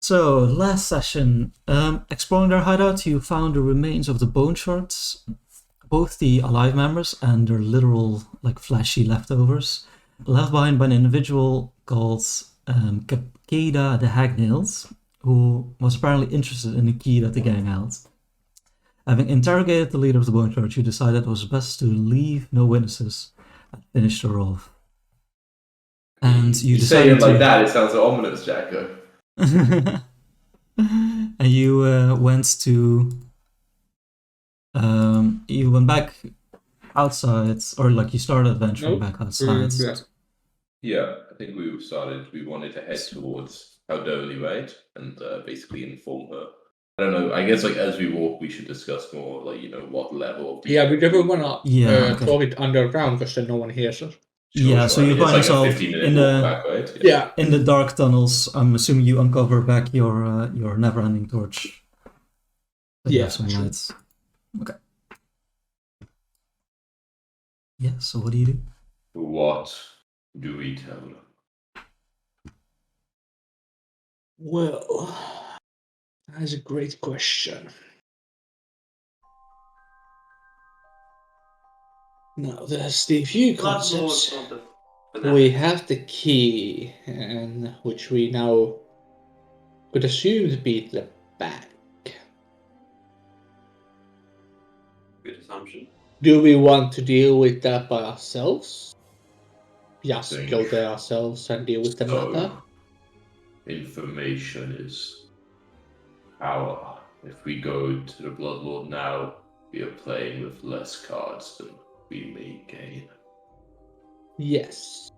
So, last session, exploring their hideout, you found the remains of the bone shards, both the alive members and their literal, fleshy leftovers, left behind by an individual called Capeda the Hagnails, who was apparently interested in the key that the gang held. Having interrogated the leader of the bone shards, you decided it was best to leave no witnesses and finish the off. And you say it decided like that, it sounds so ominous, Jacko. and you went to you went back outside, or you started adventuring back outside. Yeah, I think we wanted to head towards Aldoli, right? And basically inform her. I don't know, I guess as we walk we should discuss more what level of we never wanna talk it underground because then no one hears us. Sure. So you find yourself in the back, right? in the dark tunnels. I'm assuming you uncover back your never-ending torch. Some lights. Okay. Yeah. So what do you do? What do we tell them? Well, that's a great question. Now, there's the few concepts. We have the key, and which we now could assume to be the back. Good assumption. Do we want to deal with that by ourselves? Just go there ourselves and deal with the matter? Information is power. If we go to the Bloodlord now, we are playing with less cards than we may gain. Yes.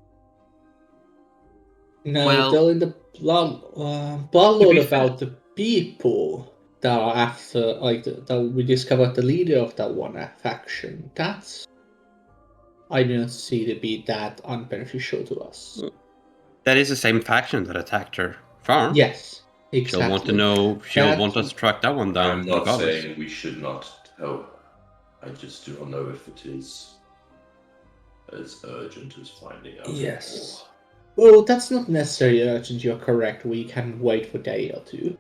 Now, telling the Bloodlord about the people that are after, that we discovered the leader of that one faction, that's I do not see to be that unbeneficial to us. That is the same faction that attacked her farm. Yes, exactly. She'll want to know. She'll want us to track that one down. I'm not saying we should not tell. I just do not know if it is as urgent as finding out. Yes. Well, that's not necessarily urgent. You're correct. We can wait for a day or two.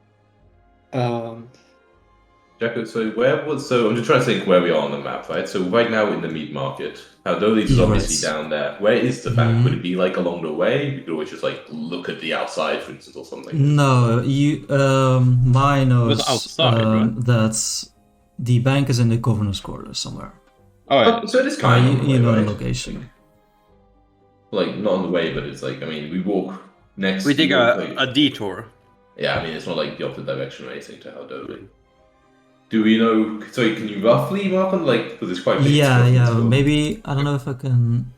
Jacko, so I'm just trying to think where we are on the map, right? So right now in the meat market, Aldoli's obviously down there. Where is the bank? Would it be along the way? We could always just look at the outside, for instance, or something. No, mine knows outside, right? that the bank is in the governor's quarters somewhere. Oh, so it is kind of you know the location. Not on the way, but it's we walk next. We take a detour. Yeah, it's not the opposite direction or anything to Aldoli. Do we know? Sorry, can you roughly mark on because it's quite big. Yeah. Maybe I don't know if I can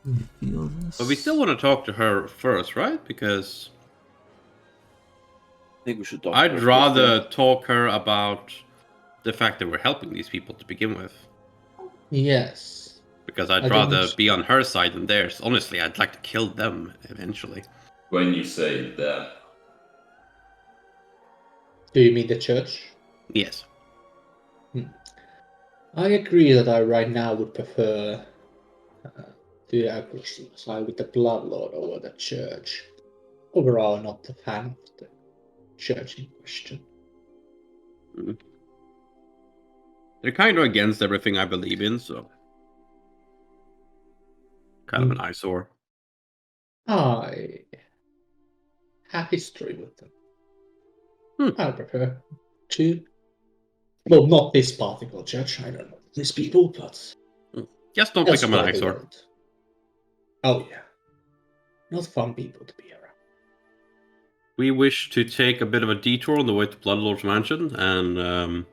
reveal this. But we still want to talk to her first, right? Because I think we should talk. I'd rather talk her about the fact that we're helping these people to begin with. Yes. Because I'd rather be on her side than theirs. Honestly, I'd like to kill them eventually. When you say that, do you mean the church? Yes. I agree that I right now would prefer to side with the Bloodlord over the church. Overall, not a fan of the church in question. Mm-hmm. They're kind of against everything I believe in, so kind of an eyesore. I have history with them. I prefer to. Well, not this particular church. I don't know these people, but just don't become an eyesore. Oh yeah, not fun people to be around. We wish to take a bit of a detour on the way to Bloodlord's mansion and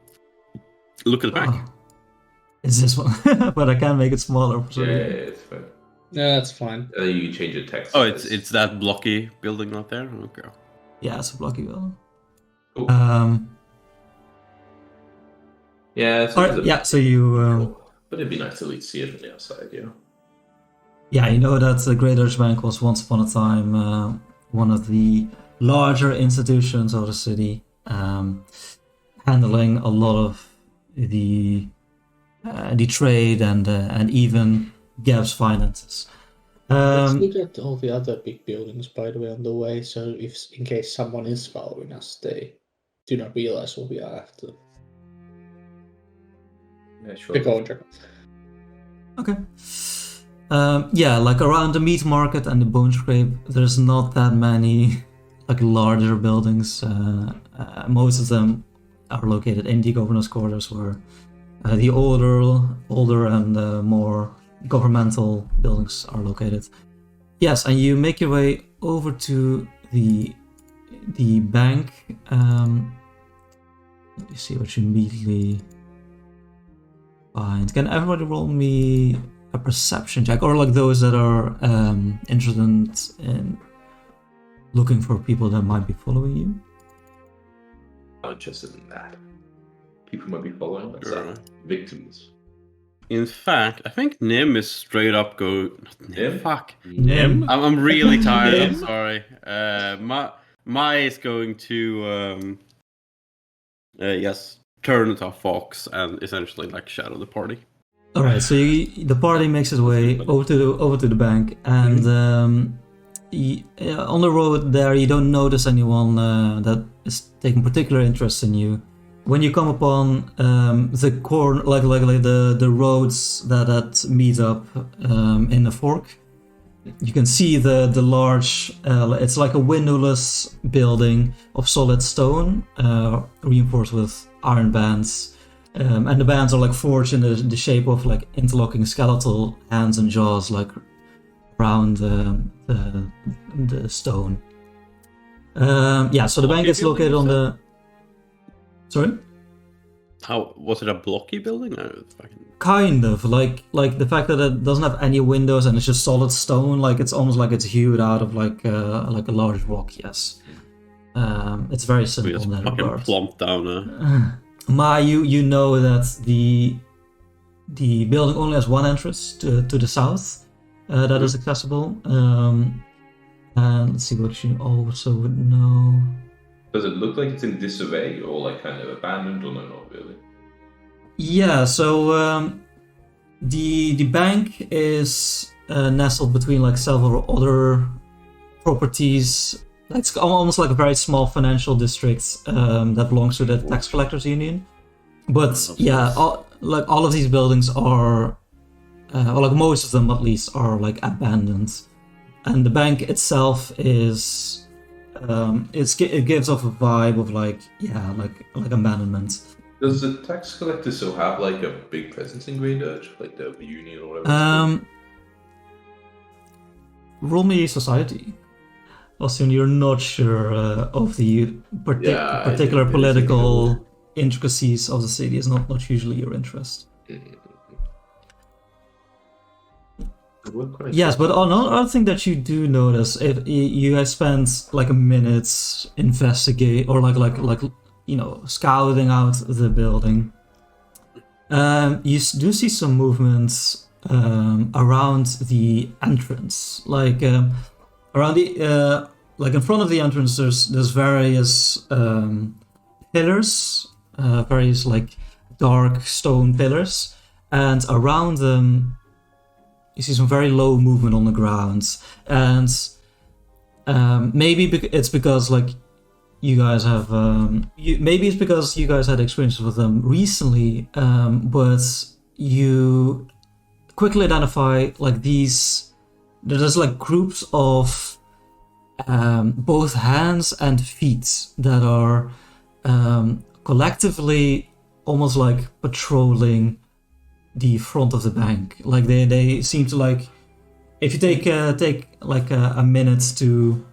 look at the back. Is this one? But I can't make it smaller. Yeah, it's fine. Yeah, that's fine. You can change the text. Oh, it's that blocky building out there. Okay. Yeah, it's a blocky building. Cool. Yeah. So you. But it'd be nice to at least see it from the outside, yeah. Yeah, you know that the Great Arch Bank was once upon a time one of the larger institutions of the city, handling a lot of the trade and even Gav's finances. Let's Um, look at all the other big buildings, by the way, on the way. So, if in case someone is following us, they do not realize what we are after. Yeah, sure. Pick on Jack. okay. Yeah, like around the meat market and the bone scrape, there's not that many like larger buildings. Most of them are located in the governor's quarters, where the older and more governmental buildings are located. Yes, and you make your way over to the bank. Let me see what you immediately find. Can everybody roll me a perception check, or like those that are interested in looking for people that might be following you? I'm interested in that. People might be following us. Sure. Victims. In fact, I think Nim is straight up go. Nim? Fuck. Nim? I'm really tired. I'm Nim? sorry. Mai is going to turn into a fox and essentially like shadow the party. All right, so the party makes its way over to the bank, and on the road there, you don't notice anyone that is taking particular interest in you. When you come upon the corner, like the roads that meet up in the fork, you can see the large. It's like a windowless building of solid stone, reinforced with iron bands. And the bands are like forged in the shape of like interlocking skeletal hands and jaws, like around the stone. Yeah, so the bank is located on the. Sorry. How was it a blocky building? Kind of like the fact that it doesn't have any windows and it's just solid stone. Like it's almost like it's hewed out of like a large rock. Yes. It's very simple. We just in that fucking regard. plumped down. Ma, you know that the building only has one entrance to the south that is accessible. And let's see what you also would know. Does it look like it's in disarray or like kind of abandoned, or no, not really? Yeah, so the bank is nestled between like several other properties. It's almost like a very small financial district that belongs to the tax collectors union. But yeah, all of these buildings are, or like most of them at least, are like abandoned. And the bank itself is, it gives off a vibe of like abandonment. Does the tax collector still have like a big presence in Grey Dirge, like the union or whatever? Roll me society. Also, you're not sure of the particular political intricacies of the city. Is not usually your interest. Yes, but another thing that you do notice, if you guys spend like a minute investigate or like scouting out the building, you do see some movements around the entrance, like around the like in front of the entrance. There's various pillars, various like dark stone pillars, and around them you see some very low movement on the ground. And maybe it's because like you guys have maybe it's because you guys had experiences with them recently, but you quickly identify like there's like groups of both hands and feet that are collectively almost like patrolling the front of the bank. Like they seem to like, if you take like a minute to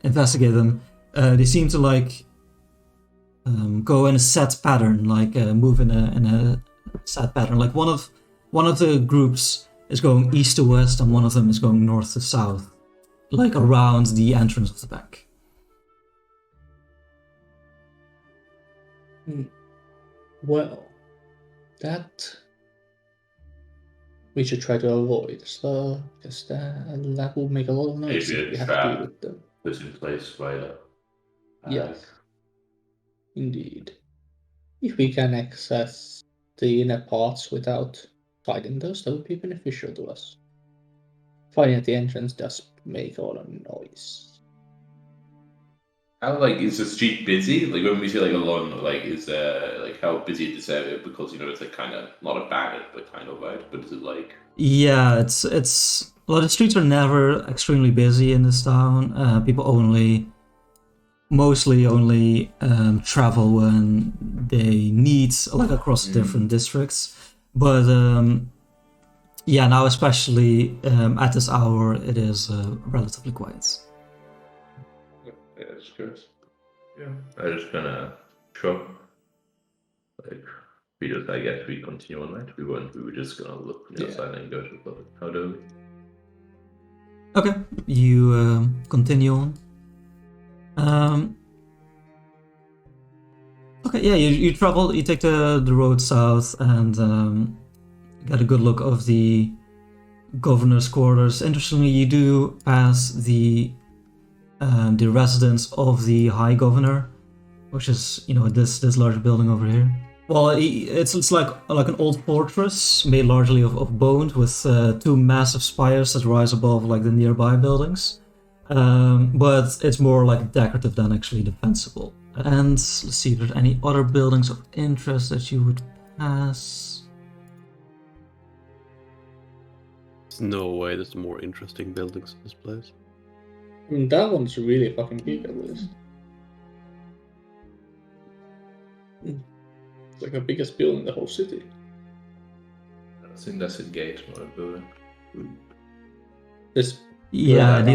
investigate them, they seem to like go in a set pattern, like move in a set pattern. Like one of the groups is going east to west and one of them is going north to south, like around the entrance of the bank. Well, that we should try to avoid, so because that will make a lot of noise Maybe if we a have to trap deal with them. put in place by the Yes, indeed. If we can access the inner parts without fighting those, that would be beneficial to us. fire at the entrance does make all the noise. How is the street busy? Like when we say a lot, is there how busy is this area? Because it's kind of not abandoned, but kind of right. But is it Yeah, it's well, the streets are never extremely busy in this town. People mostly only travel when they need, across different districts. But yeah, now especially at this hour, it is relatively quiet. Yeah, just curious. Yeah, I just sure. I guess we continue on, right? We were just gonna look from the outside and go to the public. How do we? Okay, you continue on. Okay, yeah, you travel, you take the road south and get a good look of the governor's quarters. Interestingly, you do pass the residence of the High Governor, which is this large building over here. Well, it's like an old fortress made largely of bone with two massive spires that rise above the nearby buildings. But it's more decorative than actually defensible. And let's see if there's any other buildings of interest that you would pass. There's no way there's more interesting buildings in this place. That one's really fucking big at least. It's like the biggest building in the whole city. I think that's a gate, not a building. These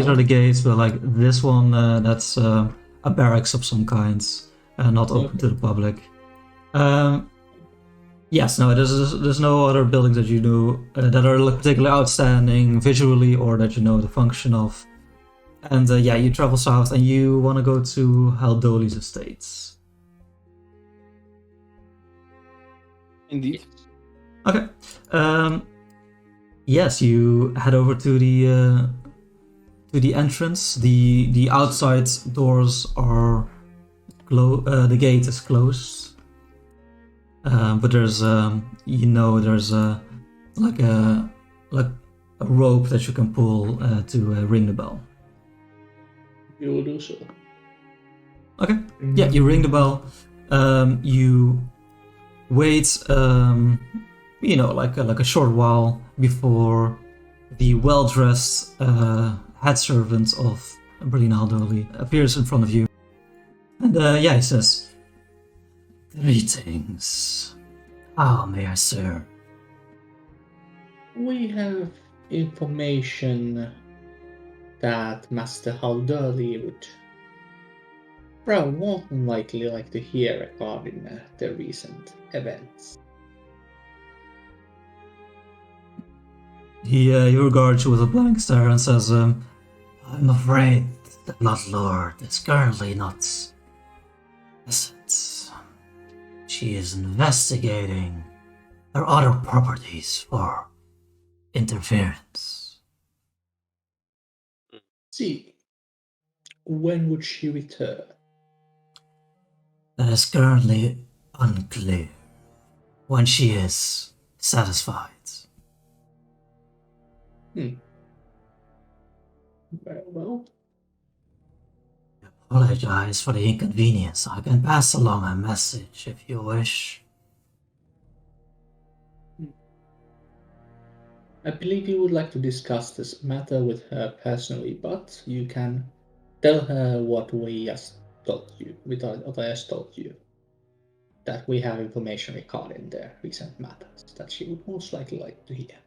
are the gates, but this one, that's a barracks of some kinds, not open to the public. Yes, no, there's no other buildings that you know that are particularly outstanding visually or that you know the function of. And you travel south and you want to go to Haldoli's estates. Indeed. Okay. Yes, you head over to the entrance. The outside doors are the gate is closed. But there's there's a rope that you can pull to ring the bell. You will do so. Okay. Yeah, you ring the bell. You wait, like a short while before the well-dressed head servant of Berlin Haldoli appears in front of you. And he says, "Greetings. How may I serve?" We have information that Master Haldoli would probably more than likely like to hear regarding the recent events. He regards you with a blank stare and says, "I'm afraid the Blood Lord is currently not present. She is investigating her other properties for interference." See, when would she return? That is currently unclear. When she is satisfied. Very well. I apologize for the inconvenience. I can pass along a message if you wish. I believe you would like to discuss this matter with her personally, but you can tell her what we just told you, what I just told you. That we have information regarding the recent matters that she would most likely like to hear.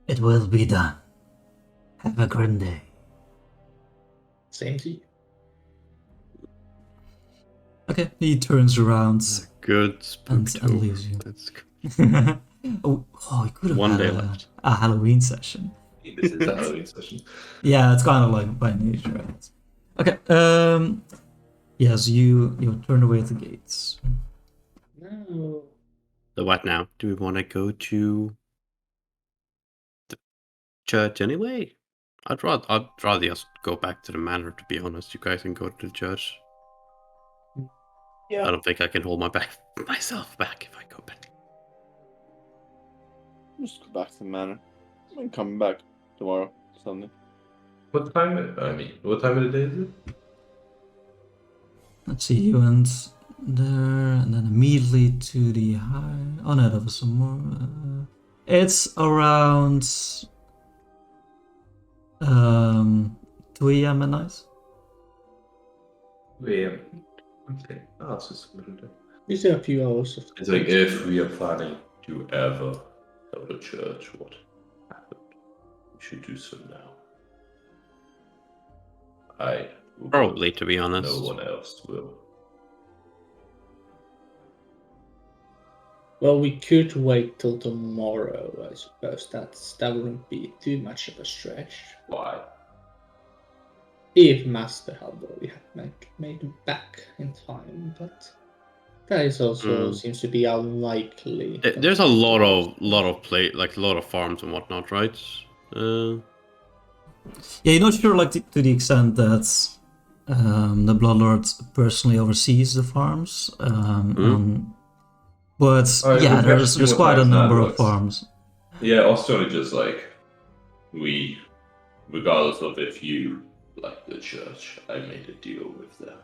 It will be done. Have a great day. Same to you. Okay, he turns around Good and Spooktober. leaves you. That's good. he could have One had day a, left. a Halloween session. This is a Halloween session. Yeah, it's kind of like by nature, right? Okay, yes, you turn away at the gates. No. So what now? Do we want to go to the church anyway? I'd rather just go back to the manor, to be honest. You guys can go to the church. Yeah. I don't think I can hold myself back if I go back. Just go back to the manor. I'm coming back tomorrow, Sunday. What time of the day is it? Let's see, you went there and then immediately to the high. Oh no, that was some more. It's around 2 a.m. at night. 2 a.m. Okay. Oh, it's just middle day. We still have a few hours of It's like if we are planning to ever go to church, what happened? We should do so now. I will go. Probably, to be honest. No one else will. Well, we could wait till tomorrow, I suppose. That wouldn't be too much of a stretch. Why? If Master had already made it back in time, but that is also seems to be unlikely. There's a lot of play, like a lot of farms and whatnot, right? Yeah, you're not sure, like to the extent that the Bloodlord personally oversees the farms. But yeah, there's quite a number of farms. Yeah, also just like we, regardless of if you like the church, I made a deal with them.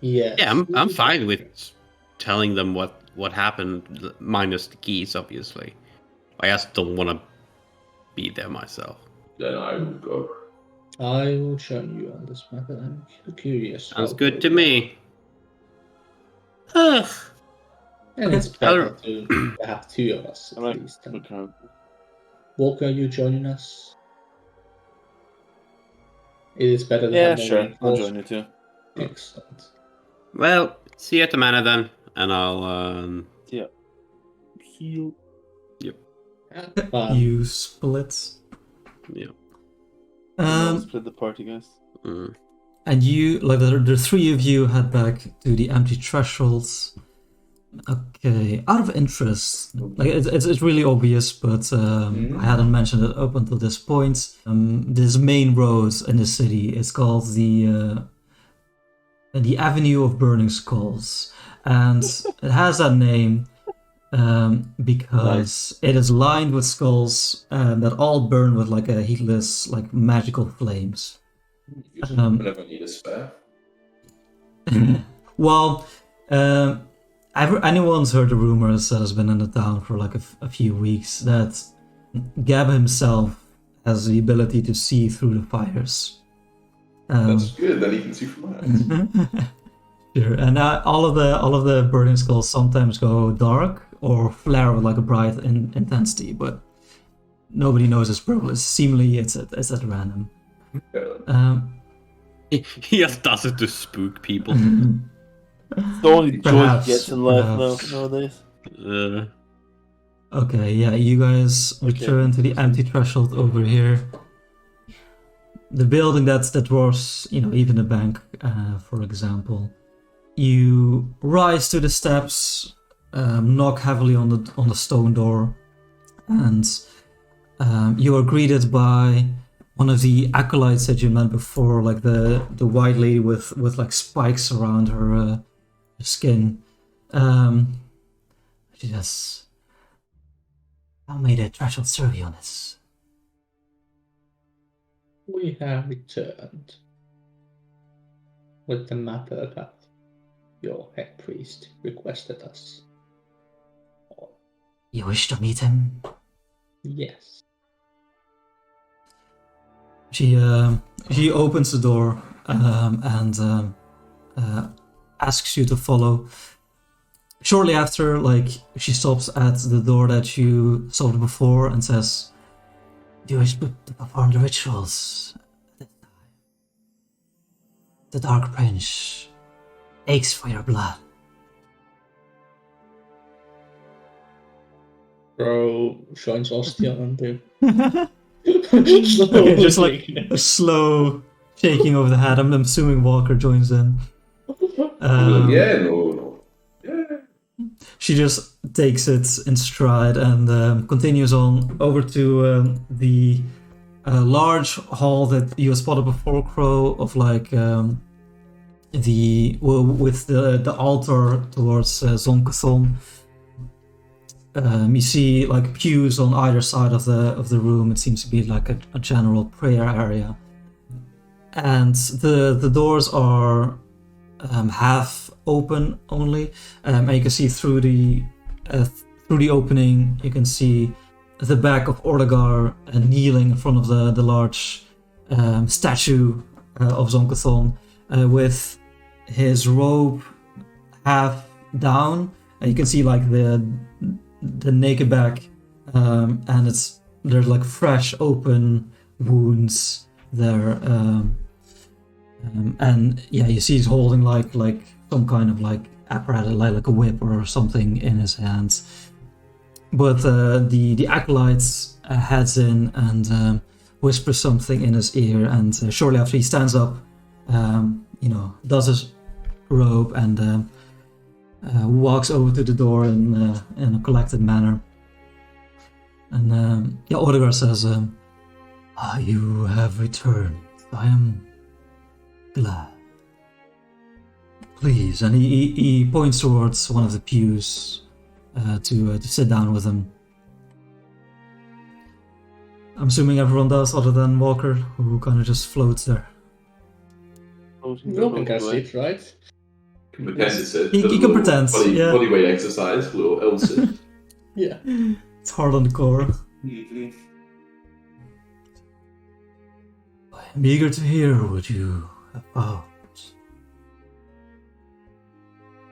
Yeah. Yeah, I'm fine with telling them what happened, minus the keys, obviously. I just don't want to be there myself. Then I will go. I will join you on this matter. I'm curious. Sounds good to me. And it's better to have two of us at I'm least. okay. Walker, are you joining us? It is better than Yeah, having sure. I'll reinforced. join you too. Excellent. Well, see you at the manor then, and I'll Yeah. Heal. You split. yeah. Split the party, guys. And you, like the three of you, head back to the empty thresholds. Okay, out of interest, like it's really obvious, but I hadn't mentioned it up until this point. This main road in the city is called the Avenue of Burning Skulls, and it has that name because it is lined with skulls that all burn with like a heatless, like magical flames. Whenever I need a spare. Well, anyone's heard the rumors that has been in the town for like a few weeks that Gab himself has the ability to see through the fires. That's good. Then he can see from us. Sure, and all of the burning skulls sometimes go dark or flare with like a bright intensity, but nobody knows his purpose. Seemingly, it's at random. He just does it to spook people. It's the only joy Perhaps, he gets in life nowadays. Okay, yeah, you guys return to the empty threshold over here. The building that was, even a bank, for example. You rise to the steps, knock heavily on the stone door, and you are greeted by one of the acolytes that you met before, like the white lady with like spikes around her skin. She says, "How may the threshold serve you on this?" We have returned with the matter that your head priest requested us. You wish to meet him? Yes. She opens the door and asks you to follow. Shortly after, she stops at the door that you saw before and says, "Do you wish to perform the rituals at this time? The Dark Prince aches for your blood." Bro joins Ostian and do. Okay, just like a slow shaking of the head. I'm assuming Walker joins in. No. Yeah. She just takes it in stride and continues on over to the large hall that you spotted before, Crow, of with the altar towards Zonkathon. You see like pews on either side of the room. It seems to be like a general prayer area, and the doors are half open only, and you can see through the opening. You can see the back of Orlegar kneeling in front of the large statue of Zonkathon, with his robe half down, and you can see like the naked back, and there's like fresh open wounds there, and yeah, you see he's holding like some kind of like apparatus, like a whip or something in his hands. But the acolytes heads in and whispers something in his ear, and shortly after he stands up, does his robe and walks over to the door in a collected manner. And Odegaard says, you have returned. I am glad. Please. And he points towards one of the pews to sit down with him. I'm assuming everyone does, other than Walker, who kind of just floats there. Walker can sit, right? Can pretend to sit. He can pretend, yeah. Body weight exercise, little L sit. Yeah. It's hard on the core. Mm-hmm. I'm eager to hear what you have found.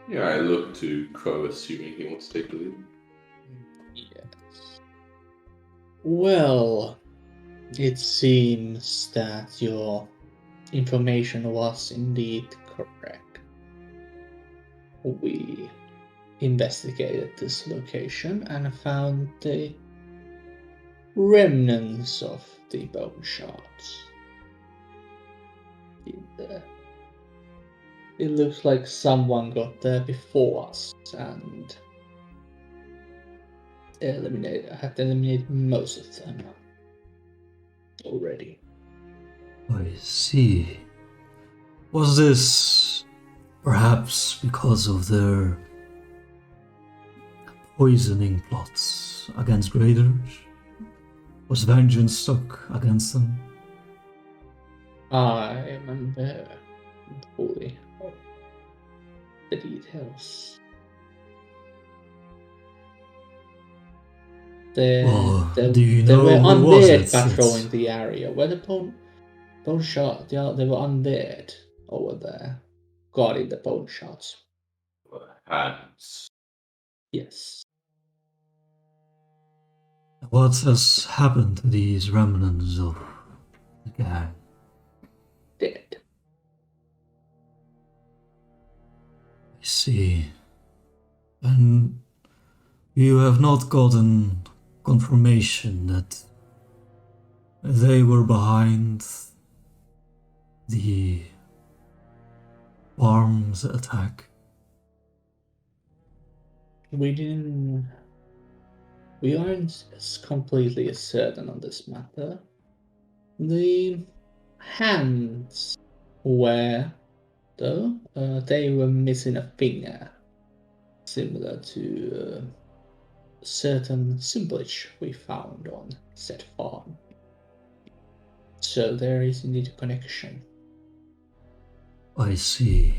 Yeah, I look to Crow, assuming he wants to take the lead. Yes. Well, it seems that your information was indeed correct. We investigated this location and found the remnants of the bone shards. It looks like someone got there before us and had eliminated most of them already. I see. Was this perhaps because of their poisoning plots against graders? Was vengeance stuck against them? I remember fully the details. Do you there know were who was undead it? patrolling the area where the bone shot. They were undead over there, guarding the bone shots. Hands. Yes. What has happened to these remnants of the gang? Dead. I see. And you have not gotten confirmation that they were behind the farm's attack? We aren't completely certain on this matter. The hands were, though, they were missing a finger, similar to certain symbolage we found on said farm. So there is indeed a connection. I see.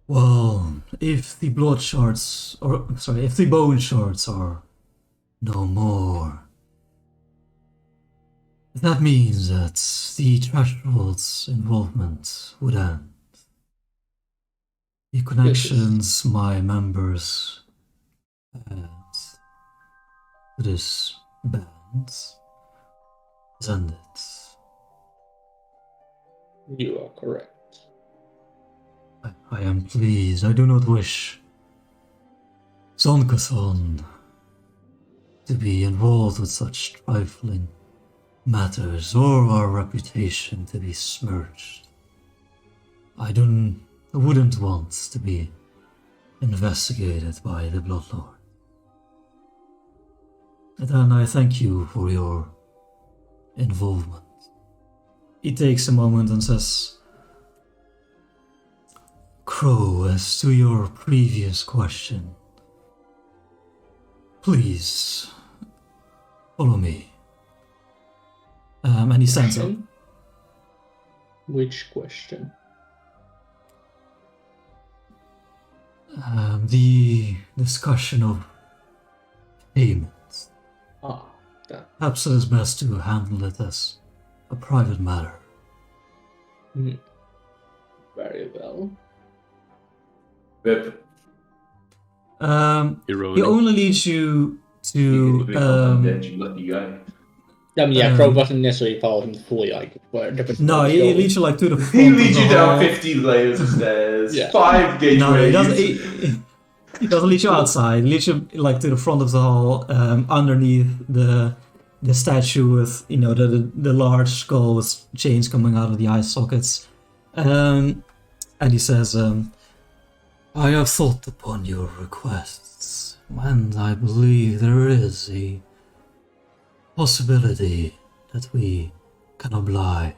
Well, if the blood shards, if the bone shards are no more, that means that the Threshold's involvement would end. The connections my members had to this band is ended. You are correct. I am pleased. I do not wish Zonkathon to be involved with such trifling matters or our reputation to be smirched. I wouldn't want to be investigated by the Bloodlord. And I thank you for your involvement. He takes a moment and says, Crow, as to your previous question, Please, follow me. And he stands up. Question? Which question? The discussion of payment. Ah, that. Perhaps it is best to handle it as a private matter. Very well. But He Ironic. only leads you to. you lucky guy. I mean, yeah, Crow wasn't necessarily following fully, like, where different. No, he leads you like to the front. He of leads the you down hall. 50 layers of stairs, Yeah. 5 gateways. No, he doesn't. He doesn't lead you outside. He leads you like to the front of the hall, underneath the statue with the large skull with chains coming out of the eye sockets, and he says, "I have thought upon your requests, and I believe there is a possibility that we can oblige.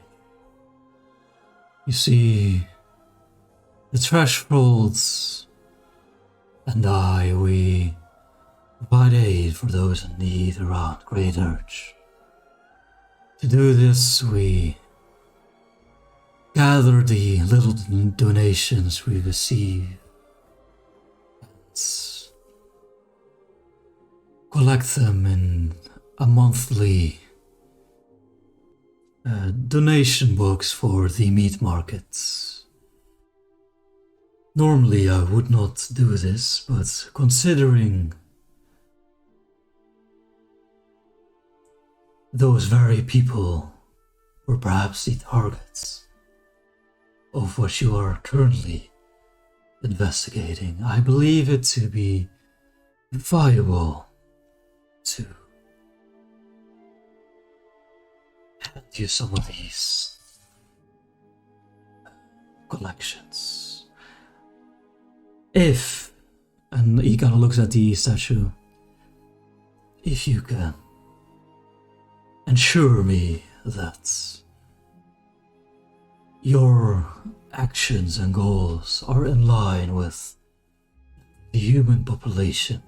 You see, the thresholds and we provide aid for those in need around Great Urge. To do this, we gather the little donations we receive and collect them in a monthly donation box for the meat markets. Normally I would not do this, but considering those very people were perhaps the targets of what you are currently investigating, I believe it to be valuable to hand you some of these collections. If, and he kind of looks at the statue, if you can ensure me that your actions and goals are in line with the human population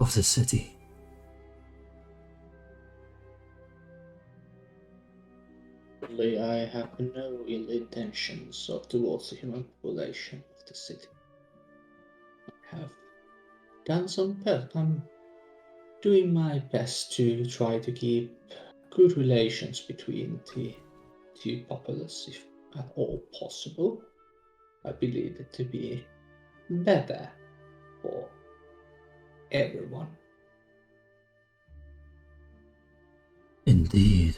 of the city. I have no ill intentions towards the human population of the city. I have done I'm doing my best to try to keep good relations between the two populace, if at all possible. I believe it to be better for everyone. Indeed.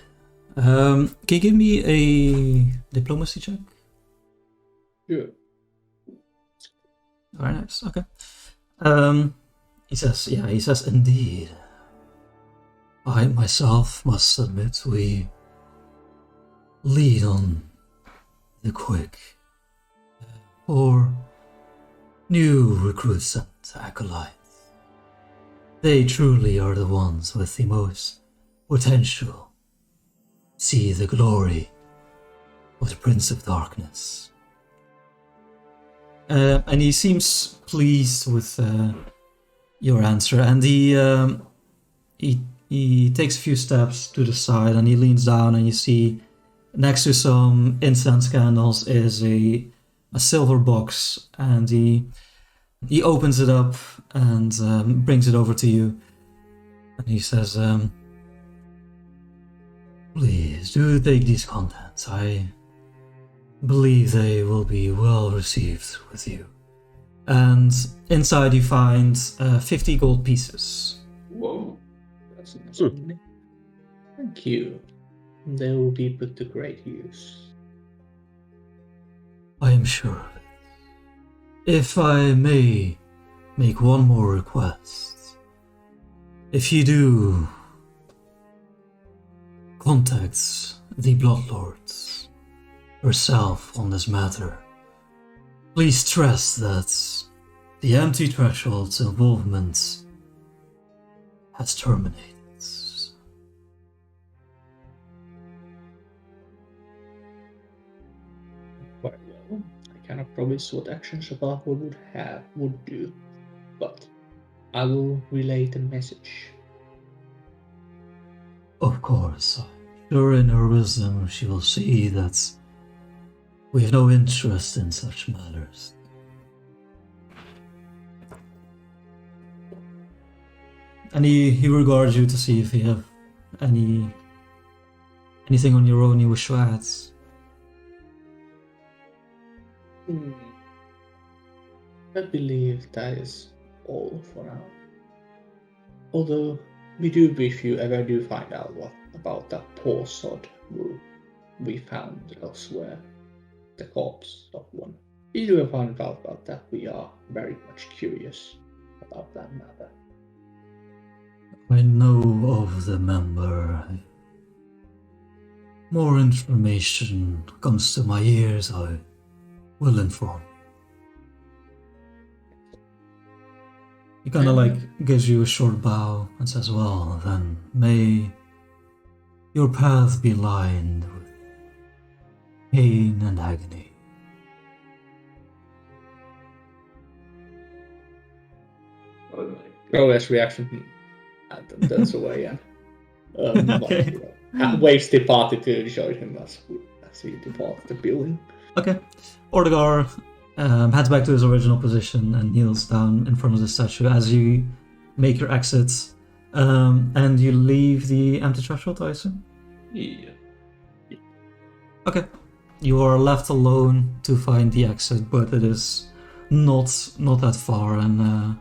Can you give me a diplomacy check? Sure. Very nice. Okay. He says, indeed. I myself must admit we lead on the quick for new recruits and acolytes. They truly are the ones with the most potential. See the glory of the Prince of Darkness. And he seems pleased with your answer, and he takes a few steps to the side and he leans down, and you see next to some incense candles is a silver box, and he opens it up and brings it over to you, and he says, please do take these contents. I believe they will be well received with you. And inside you find 50 gold pieces. Whoa, that's nice of me. Thank you. They will be put to great use. I am sure of it. If I may make one more request, if you do contact the Bloodlords herself on this matter, please stress that the empty threshold's involvement has terminated. Quite well. I cannot promise what actions a Balfour would do, but I will relay the message. Of course. Sure, in her wisdom, she will see that we have no interest in such matters. And he regards you to see if you have anything on your own you wish to add. I believe that is all for now. Although we do, if you ever do find out what about that poor sod who we found elsewhere, the corpse of one. If you ever find out about that, we are very much curious about that matter. I know of the member. More information comes to my ears, I will inform. He kind of like gives you a short bow and says, well, then may your path be lined with pain and agony. Role's reaction, and turns away and Okay. waves the party to join him as he departs the building. Okay. Ordegar heads back to his original position and kneels down in front of the statue as you make your exit. And you leave the empty threshold, I assume? Yeah. Okay. You are left alone to find the exit, but it is not that far and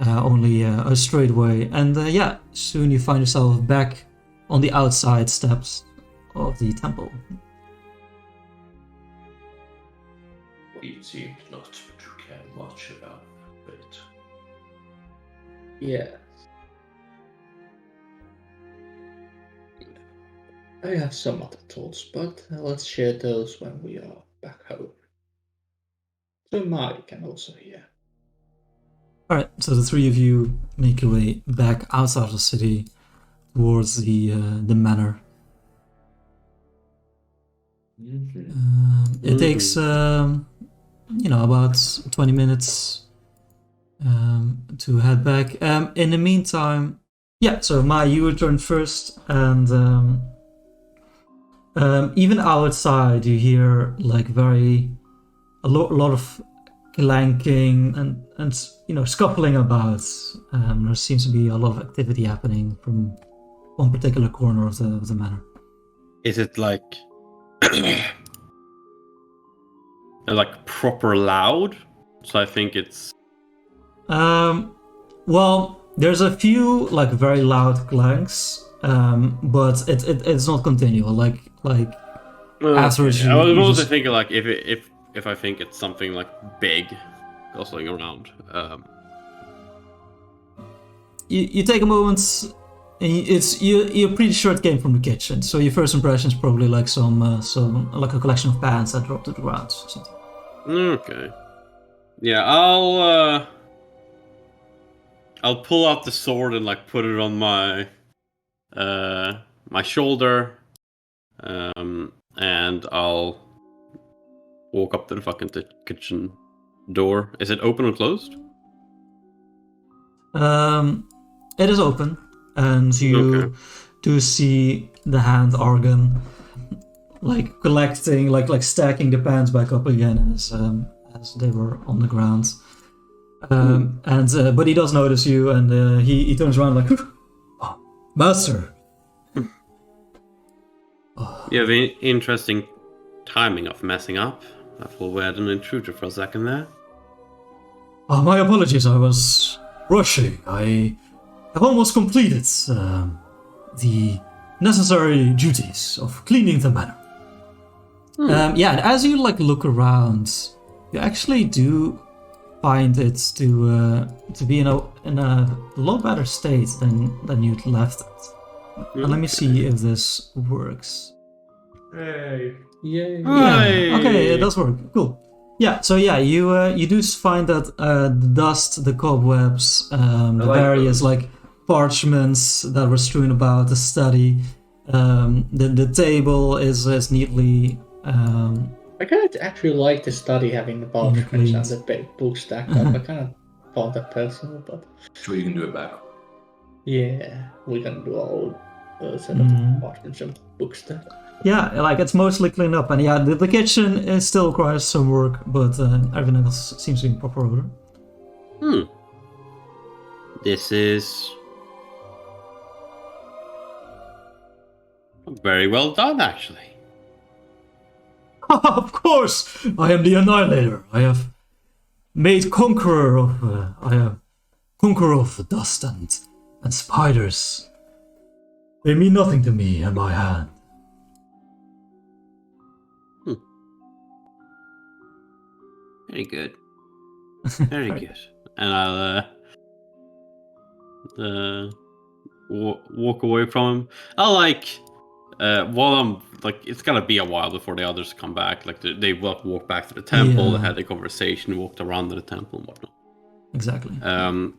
only a straight way. And yeah, soon you find yourself back on the outside steps of the temple. You seem not to care much about it. Yeah. I have some other thoughts, but let's share those when we are back home. So Mari can also hear. Alright, so the three of you make your way back outside of the city towards the manor. It takes about 20 minutes to head back. In the meantime, yeah, so Maya, you returned first, and even outside you hear like a lot of clanking and scuffling about. There seems to be a lot of activity happening from one particular corner of the manor. Is it like like proper loud? So I think it's Well, there's a few like very loud clanks, but it's not continual. Like afterwards. I was you also just- thinking like if I think it's something like big jostling around. You take a moment. And you're pretty sure it came from the kitchen. So your first impression is probably like some like a collection of pans that dropped to the ground or something. Okay. Yeah, I'll pull out the sword and like put it on my my shoulder, and I'll walk up to the fucking kitchen door. Is it open or closed? It is open, and you do see the hand organ like collecting, like stacking the pans back up again as they were on the ground. But he does notice you, and he turns around like, oh, Master. You have interesting timing of messing up. I thought we had an intruder for a second there. Oh, my apologies, I was rushing. I have almost completed the necessary duties of cleaning the manor. Yeah, and as you like look around, you actually do find it to be in a lot better state than you'd left it. And let me see if this works. Hey. Yay! Yeah, okay, it does work. Cool. Yeah, so yeah, you do find that the dust, the cobwebs, the like various those. like parchments that were strewn about the study, the table is neatly. I kind of actually like the study having the parchments and the books stacked up. I kind of found that personal, but Sure, you can do it back. yeah, we can do our own set of apartments and books there. Yeah, like it's mostly cleaned up, and yeah, the kitchen is still requires some work, but everything else seems to be in proper order. This is very well done, actually. Of course, I am the Annihilator. I have made conqueror of dust and spiders. They mean nothing to me in my hand. Very good. Very good. And I'll walk away from him. While I'm it's gonna be a while before the others come back. Like they walk back to the temple, they had a conversation, walked around to the temple and whatnot. Exactly.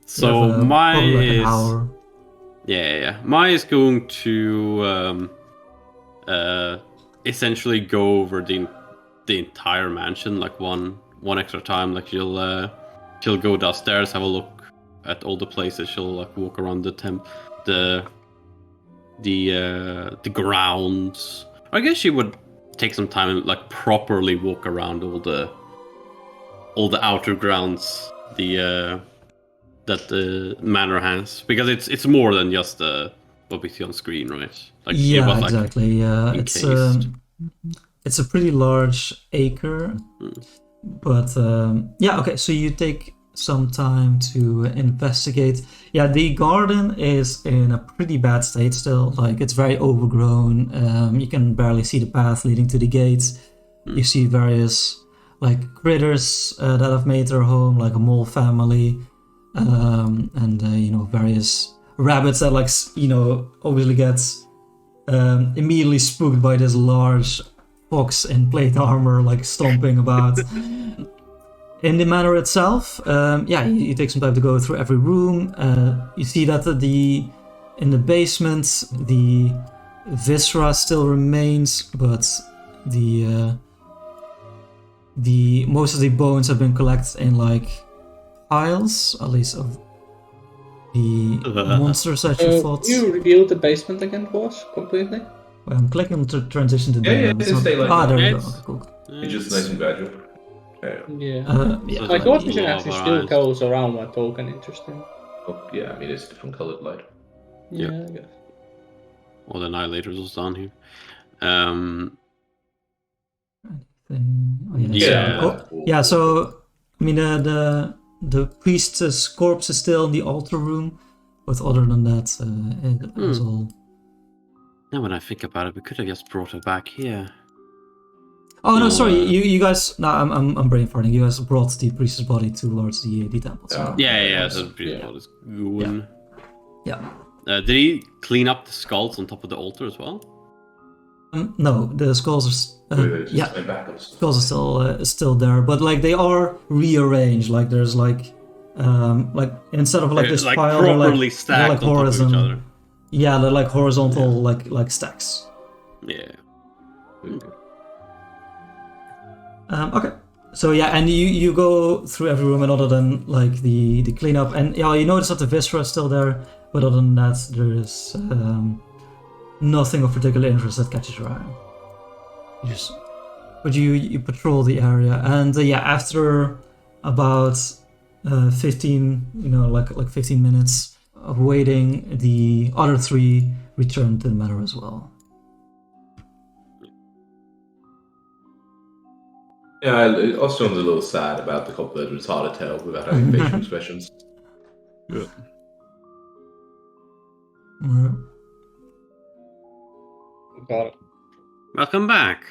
So Mai probably is an hour. Yeah. Mai is going to essentially go over the entire mansion like one extra time. Like she'll go downstairs, have a look at all the places. She'll walk around the grounds. I guess she would take some time and properly walk around all the outer grounds that the manor has, because it's more than just what we see on screen, right? Yeah, exactly. Yeah, it's a pretty large acre, but yeah. Okay, so you take some time to investigate. Yeah, the garden is in a pretty bad state still. It's very overgrown. You can barely see the path leading to the gates. You see various critters that have made their home, like a mole family, and various rabbits that obviously gets immediately spooked by this large fox in plate armor stomping about. In the manor itself, you take some time to go through every room. You see that in the basement, the viscera still remains, but the most of the bones have been collected in piles, at least of the monsters that you fought. Can you reveal the basement again for us completely? I'm clicking on transition to Yeah, the stay like there that. we go. Okay, cool. It's just nice and gradual. Yeah. My god vision actually still goes around my token. Interesting. Oh, yeah, I mean it's different colored light. Yeah. Yep. I guess. All the Annihilators was down here. Yeah. So I mean the priest's corpse is still in the altar room, but other than that, it was all. Now when I think about it, we could have just brought her back here. Oh no, sorry, you guys. No, I'm brain farting. You guys brought the priest's body towards the temple. So. Yeah. So the priest's body is going. Yeah. Did he clean up the skulls on top of the altar as well? No, the skulls are. Skulls are still there, but they are rearranged. There's instead of this pile, properly stacked on top of each other. Yeah, they're horizontal, stacks. Yeah. Okay. So yeah, and you go through every room, and other than the cleanup, and you notice that the viscera is still there, but other than that, there is nothing of particular interest that catches your eye. You patrol the area, and after about 15, 15 minutes of waiting, the other three return to the manor as well. Yeah, I also was a little sad about the couple that was hard to tell without having facial expressions. Yeah. Got it. Welcome back.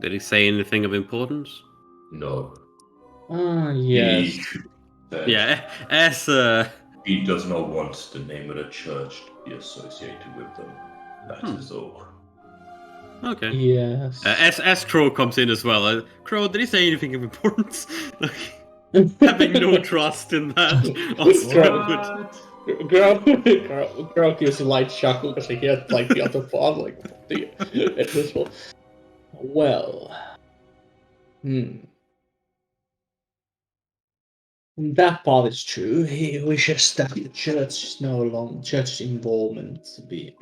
Did he say anything of importance? No. Yes. Yeah, as He does not want the name of the church to be associated with them. That is all. Okay. Yes. As Crow comes in as well. Crow, did he say anything of importance? Having no trust in that. Girl gives a light chuckle because he hears the other part it was well. Well. That part is true. He wishes that the church's involvement to be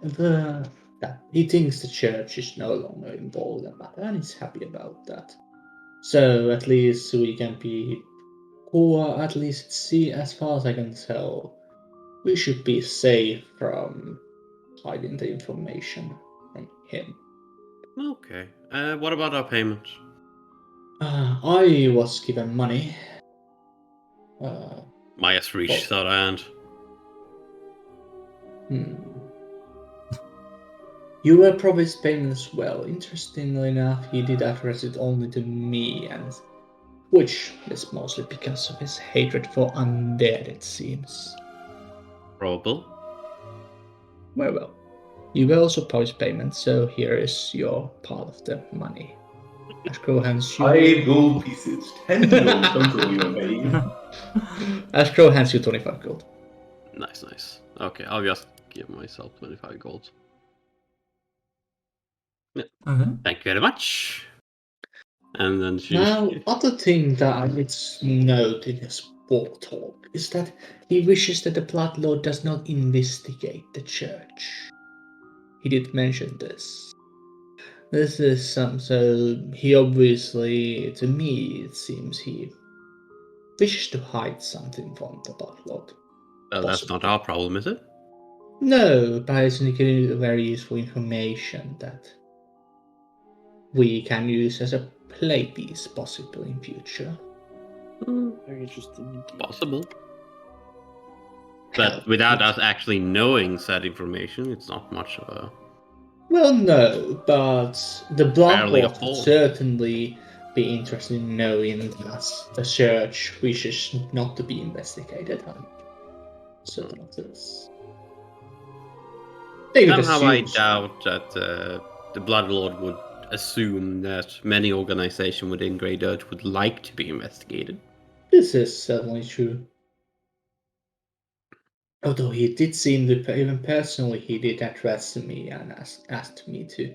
that he thinks the church is no longer involved in that, and he's happy about that. So at least we can be, or at least see, as far as I can tell, we should be safe from hiding the information from him. Okay. What about our payment? I was given money. Maya's reached out hand. You were promised payment as well. Interestingly enough, he did address it only to me, and which is mostly because of his hatred for undead, it seems. Probable. Well. You were also promised payment, so here is your part of the money. Ashcrow hands you 5 gold pieces. 10 gold total you are paying. Ashcrow hands you 25 gold. Nice. Okay, I'll just give myself 25 gold. Yeah. Okay. Thank you very much. And then she... Now, other thing that I did note in his book talk is that he wishes that the Bloodlord does not investigate the church. He did mention this. This is so he obviously, to me, it seems he wishes to hide something from the Bloodlord. Well, that's not our problem, is it? No, but it's indicating very useful information that we can use as a play piece, possibly in future. Very interesting. Possible. But without us actually knowing said information, it's not much of a... Well, no, but the Fairly Bloodlord would appalling. certainly be interested in knowing that the church wishes not to be investigated. Certain of this. Somehow I doubt that the Bloodlord would assume that many organizations within Grey Dirt would like to be investigated. This is certainly true. Although he did seem to, even personally, he did address me and asked me to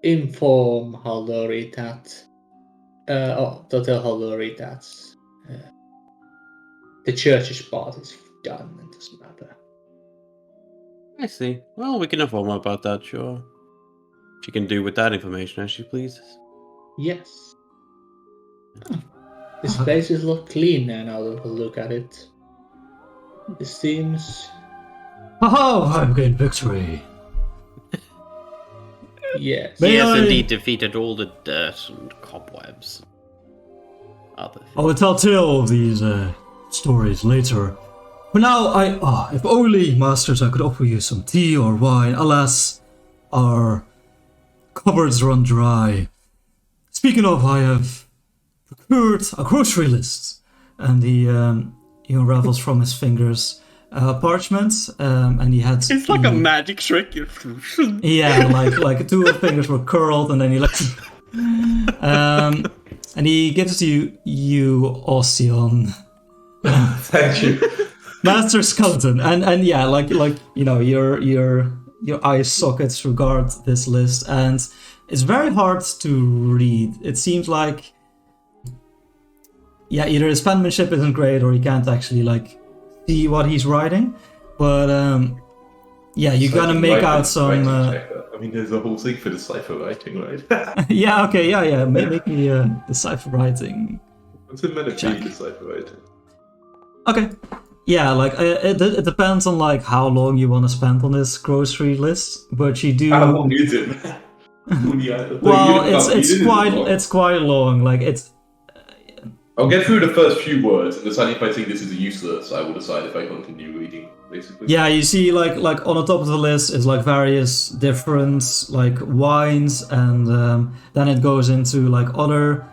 inform Halori that, to tell Halori that the church's part is done in this matter. I see. Well, we can inform her about that, sure. She can do with that information as she pleases. Yes. This place is a lot cleaner now that we look at it. It seems... Oh, I've gained victory. Yes. He has I- indeed defeated all the dirt and cobwebs. Other things. I will tell of these stories later. For now, if only, masters, I could offer you some tea or wine. Alas, our cupboards run dry. Speaking of, I have procured a grocery list, and he unravels from his fingers parchment, and he had. It's like a magic trick. Yeah, like 2 of the fingers were curled, and then he lets. And he gives you Ocean. Thank you. Master Skeleton, and yeah, like you know, your eye sockets regard this list, and it's very hard to read. It seems like, yeah, either his penmanship isn't great, or he can't actually like see what he's writing. But yeah, you gotta make out some. I mean, there's a whole thing for the cipher writing, right? Yeah, okay, yeah. Make me decipher writing. What's it meant to Check. be, decipher writing? Okay. Yeah, like it depends on like how long you want to spend on this grocery list, but you do. How long is it? Well, it's quite long. Like it's. I'll get through the first few words and decide if I think this is useless. I will decide if I continue reading, basically. Yeah, you see, like on the top of the list is like various different like wines, and then it goes into like other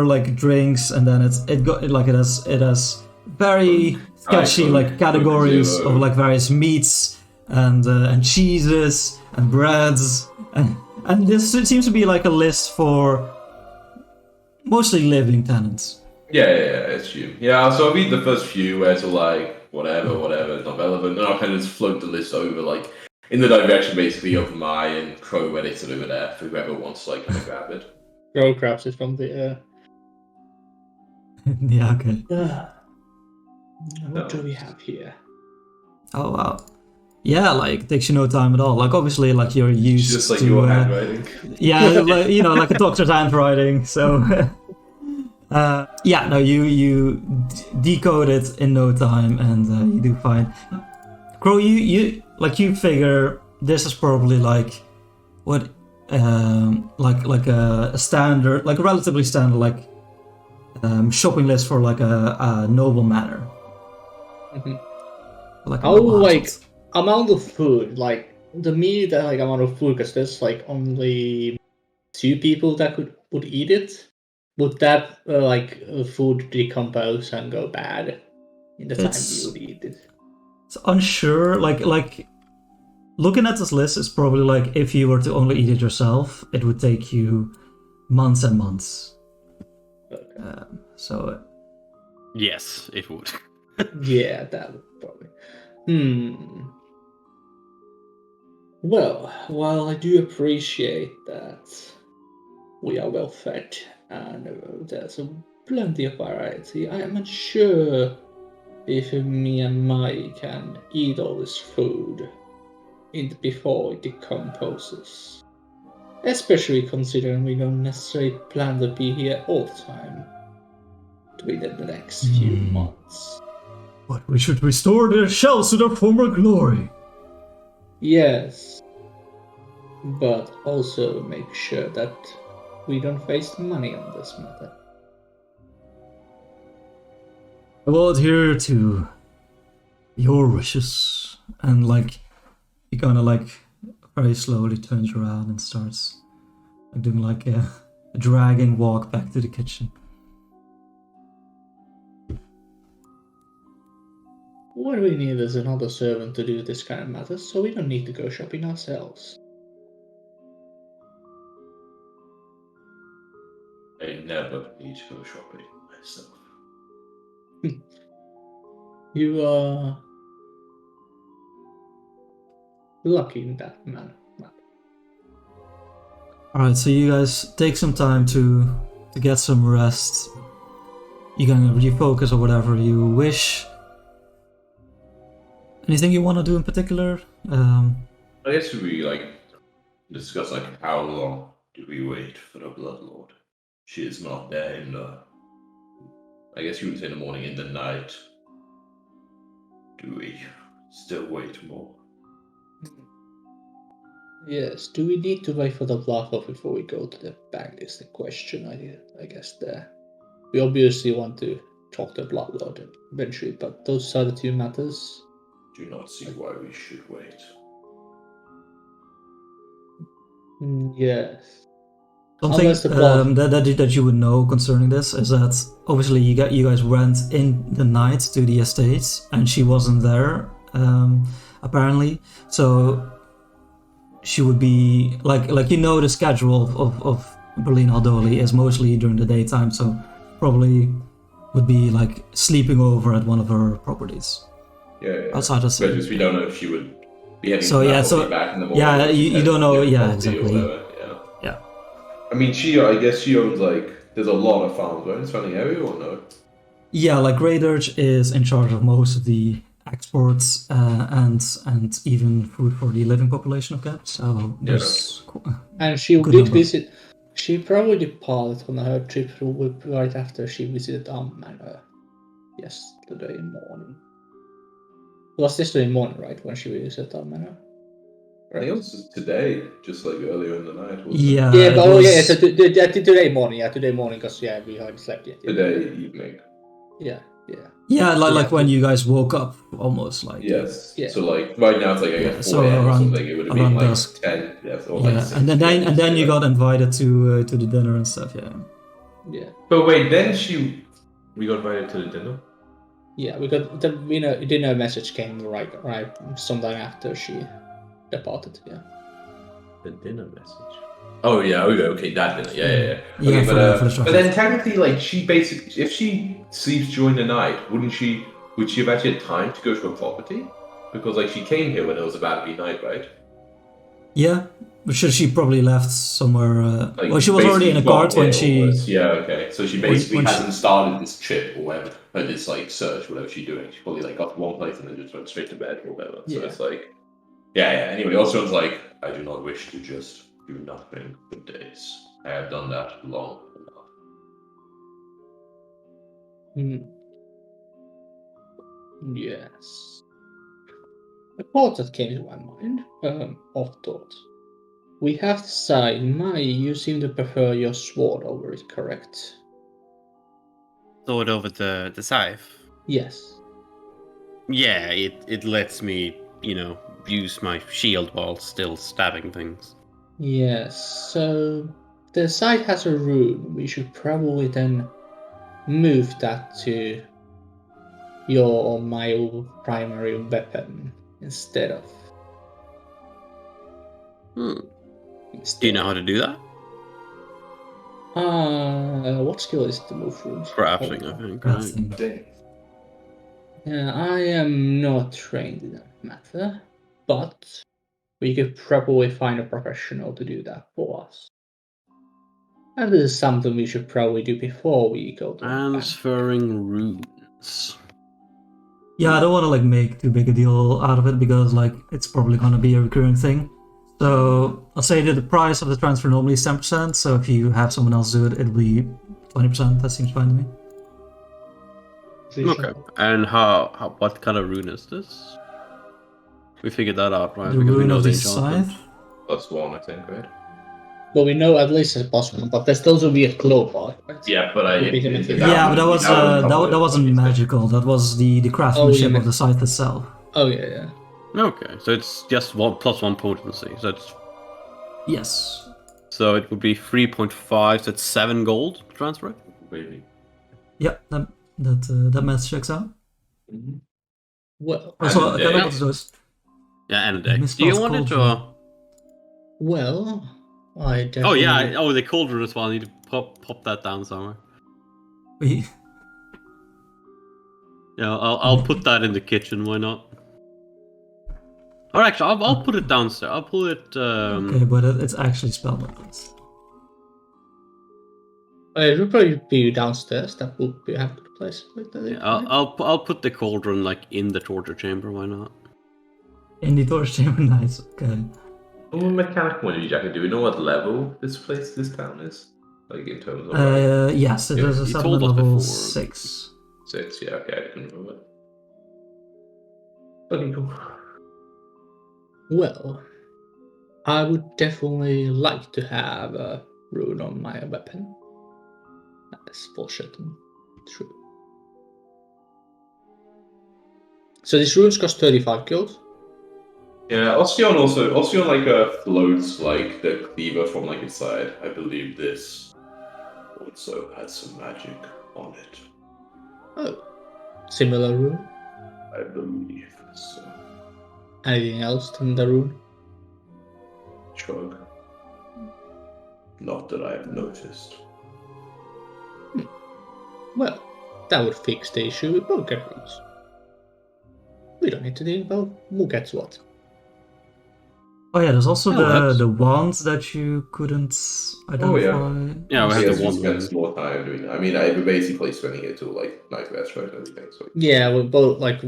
like drinks, and then it has very sketchy like categories of like various meats and cheeses and breads, and this seems to be like a list for mostly living tenants. Yeah, I assume. Yeah, so I'll read the first few where it's all like, whatever, it's not relevant, and I'll kind of just float the list over, like, in the direction, basically, of my and Crow, where they sit over there, for whoever wants to, like, kind of grab it. Crow grabs it from the Yeah, okay. What do we have here? Oh wow. Yeah, like takes you no time at all. Like obviously, like you're used Just like to. your handwriting. Yeah, like, you know, like a doctor's handwriting. So. Yeah, no, you decode it in no time, and you do fine. Crow, you figure this is probably like what, like a standard, like a relatively standard, like shopping list for like a noble manor. Like a How noble like household. amount of food, like the meat, like amount of food, because there's like only 2 people that would eat it. Would that food decompose and go bad in the time you would eat it? It's unsure. Like looking at this list is probably like if you were to only eat it yourself, it would take you months and months. Okay. So. Yes, it would. Yeah, that would probably. Well, while I do appreciate that we are well fed and there's plenty of variety, I am unsure if me and Mai can eat all this food before it decomposes. Especially considering we don't necessarily plan to be here all the time within the next few months. But we should restore their shells to their former glory. Yes, but also make sure that we don't waste money on this matter. I will adhere to your wishes, and like he kind of like very slowly turns around and starts like doing like a dragging walk back to the kitchen. What we need is another servant to do this kind of matters, so we don't need to go shopping ourselves. I never need to go shopping myself. You are lucky in that manner. Alright, so you guys take some time to get some rest. You can refocus or whatever you wish. Anything you want to do in particular? I guess we like discuss like how long do we wait for the Bloodlord? She is not there in the. I guess you would say in the morning, in the night. Do we still wait more? Yes, do we need to wait for the Bloodlord before we go to the bank is the question, I guess there. We obviously want to talk to the Bloodlord eventually, but those are the 2 matters. Do not see why we should wait. Yes. Something that you would know concerning this is that obviously you guys went in the night to the estates and she wasn't there apparently, so she would be like the schedule of Berlin Aldoli is mostly during the daytime, so probably would be like sleeping over at one of her properties. Yeah. Outside of city. Because we don't know if she would be heading back in the morning. Yeah, you don't know. Yeah, exactly. Yeah. I mean, I guess she owns like there's a lot of farms, right? In the surrounding area, or no? Yeah, like Grey Dirge is in charge of most of the exports and even food for the living population of Gap. So there's and she did visit. She probably departed on her trip right after she visited Manor yesterday morning. It was yesterday morning, right, when she visited Manor? Right. I think it was today, just like earlier in the night. Wasn't yeah. It? Yeah, so today morning. Yeah, today morning, because we hadn't slept yet. Today evening. Yeah. Yeah, like when you guys woke up, almost like. Yes. Yeah. So like right now it's like I guess 4 a.m. or something. It would have been like dusk. 10. Yes, or like 6 and then you got invited to the dinner and stuff. Yeah. Yeah. But wait, then we got invited to the dinner. Yeah, we got the dinner message came right sometime after she departed. Yeah. The dinner message. Oh yeah, okay, that dinner. Yeah. Yeah, okay, but then technically, like she basically, if she sleeps during the night, would she have actually had time to go to her property? Because like she came here when it was about to be night, right? Yeah, Should she probably left somewhere? Like, Well, she was already in a cart when she. almost. Yeah, okay. So she basically when she- hasn't started this trip or whatever, or this like search, whatever she's doing. She probably like got to one place and then just went straight to bed or whatever. So Yeah. it's like, yeah. Anyway, also it's like, I do not wish to just do nothing for days. I have done that long enough. Yes. A thought that came to my mind, off thought. We have decided, Mai, you seem to prefer your sword over it, correct? Sword over the scythe. Yes. Yeah, it lets me, use my shield while still stabbing things. Yes, so the site has a rune. We should probably then move that to your or my primary weapon instead of. Do you know how to do that? What skill is the move runes? Crafting, I think. Right? Crafting. Yeah, I am not trained in that matter, but we could probably find a professional to do that for us. And this is something we should probably do before we go to the bank. Transferring runes. Yeah, I don't want to like make too big a deal out of it because like it's probably gonna be a recurring thing. So I'll say that the price of the transfer normally is 10%. So if you have someone else do it, it'll be 20%. That seems fine to me. Okay. And what kind of rune is this? We figured that out, right? The Because we rune know of the the enchantment. scythe. +1, I think, right? Well, we know at least it's possible, but there's still to be a claw part, right? Yeah, but I. Would be limited. Yeah, but that was that wasn't magical. That was the craftsmanship yeah. of the scythe itself. Oh, yeah. Okay, so it's just +1 potency. So Yes. so it would be 3.5. So it's 7 gold to transfer it. Maybe. Yep. That math checks out. Well, Also, And, can I yeah. also just Yeah, and a day. Do misspelled you want it cauldron. well, I definitely... Oh yeah, the cauldron as well. I need to pop that down somewhere. Wait, Yeah, I'll put that in the kitchen. Why not? Or actually, I'll put it downstairs. I'll put it. okay, but it's actually spelled like this. It would probably be downstairs. That would be have to place with the... Yeah, I'll put the cauldron like in the torture chamber. Why not? In the torch chamber, nice. Okay. From a mechanical point of view, Jack, do we know what level this town is? Like in terms of Yes, it Yeah, is a you settlement told us level before. 6. 6, yeah, okay, I can remember it. Okay, cool. Well, I would definitely like to have a rune on my weapon. That's for certain true. So these runes cost 35 gold. Yeah, Osteon like floats like the cleaver from like inside. I believe this also has some magic on it. Oh, similar rune. I believe so. Anything else than the rune? Shrug. Not that I have noticed. Well, that would fix the issue with bunker runes. We don't need to think about who gets what. Oh yeah, there's also that's- the wands that you couldn't identify. Yeah, we have Yes, the we one. spend more time doing that. I mean, I've been basically spending it to like Nightmares, right? Everything. So. Yeah, we both like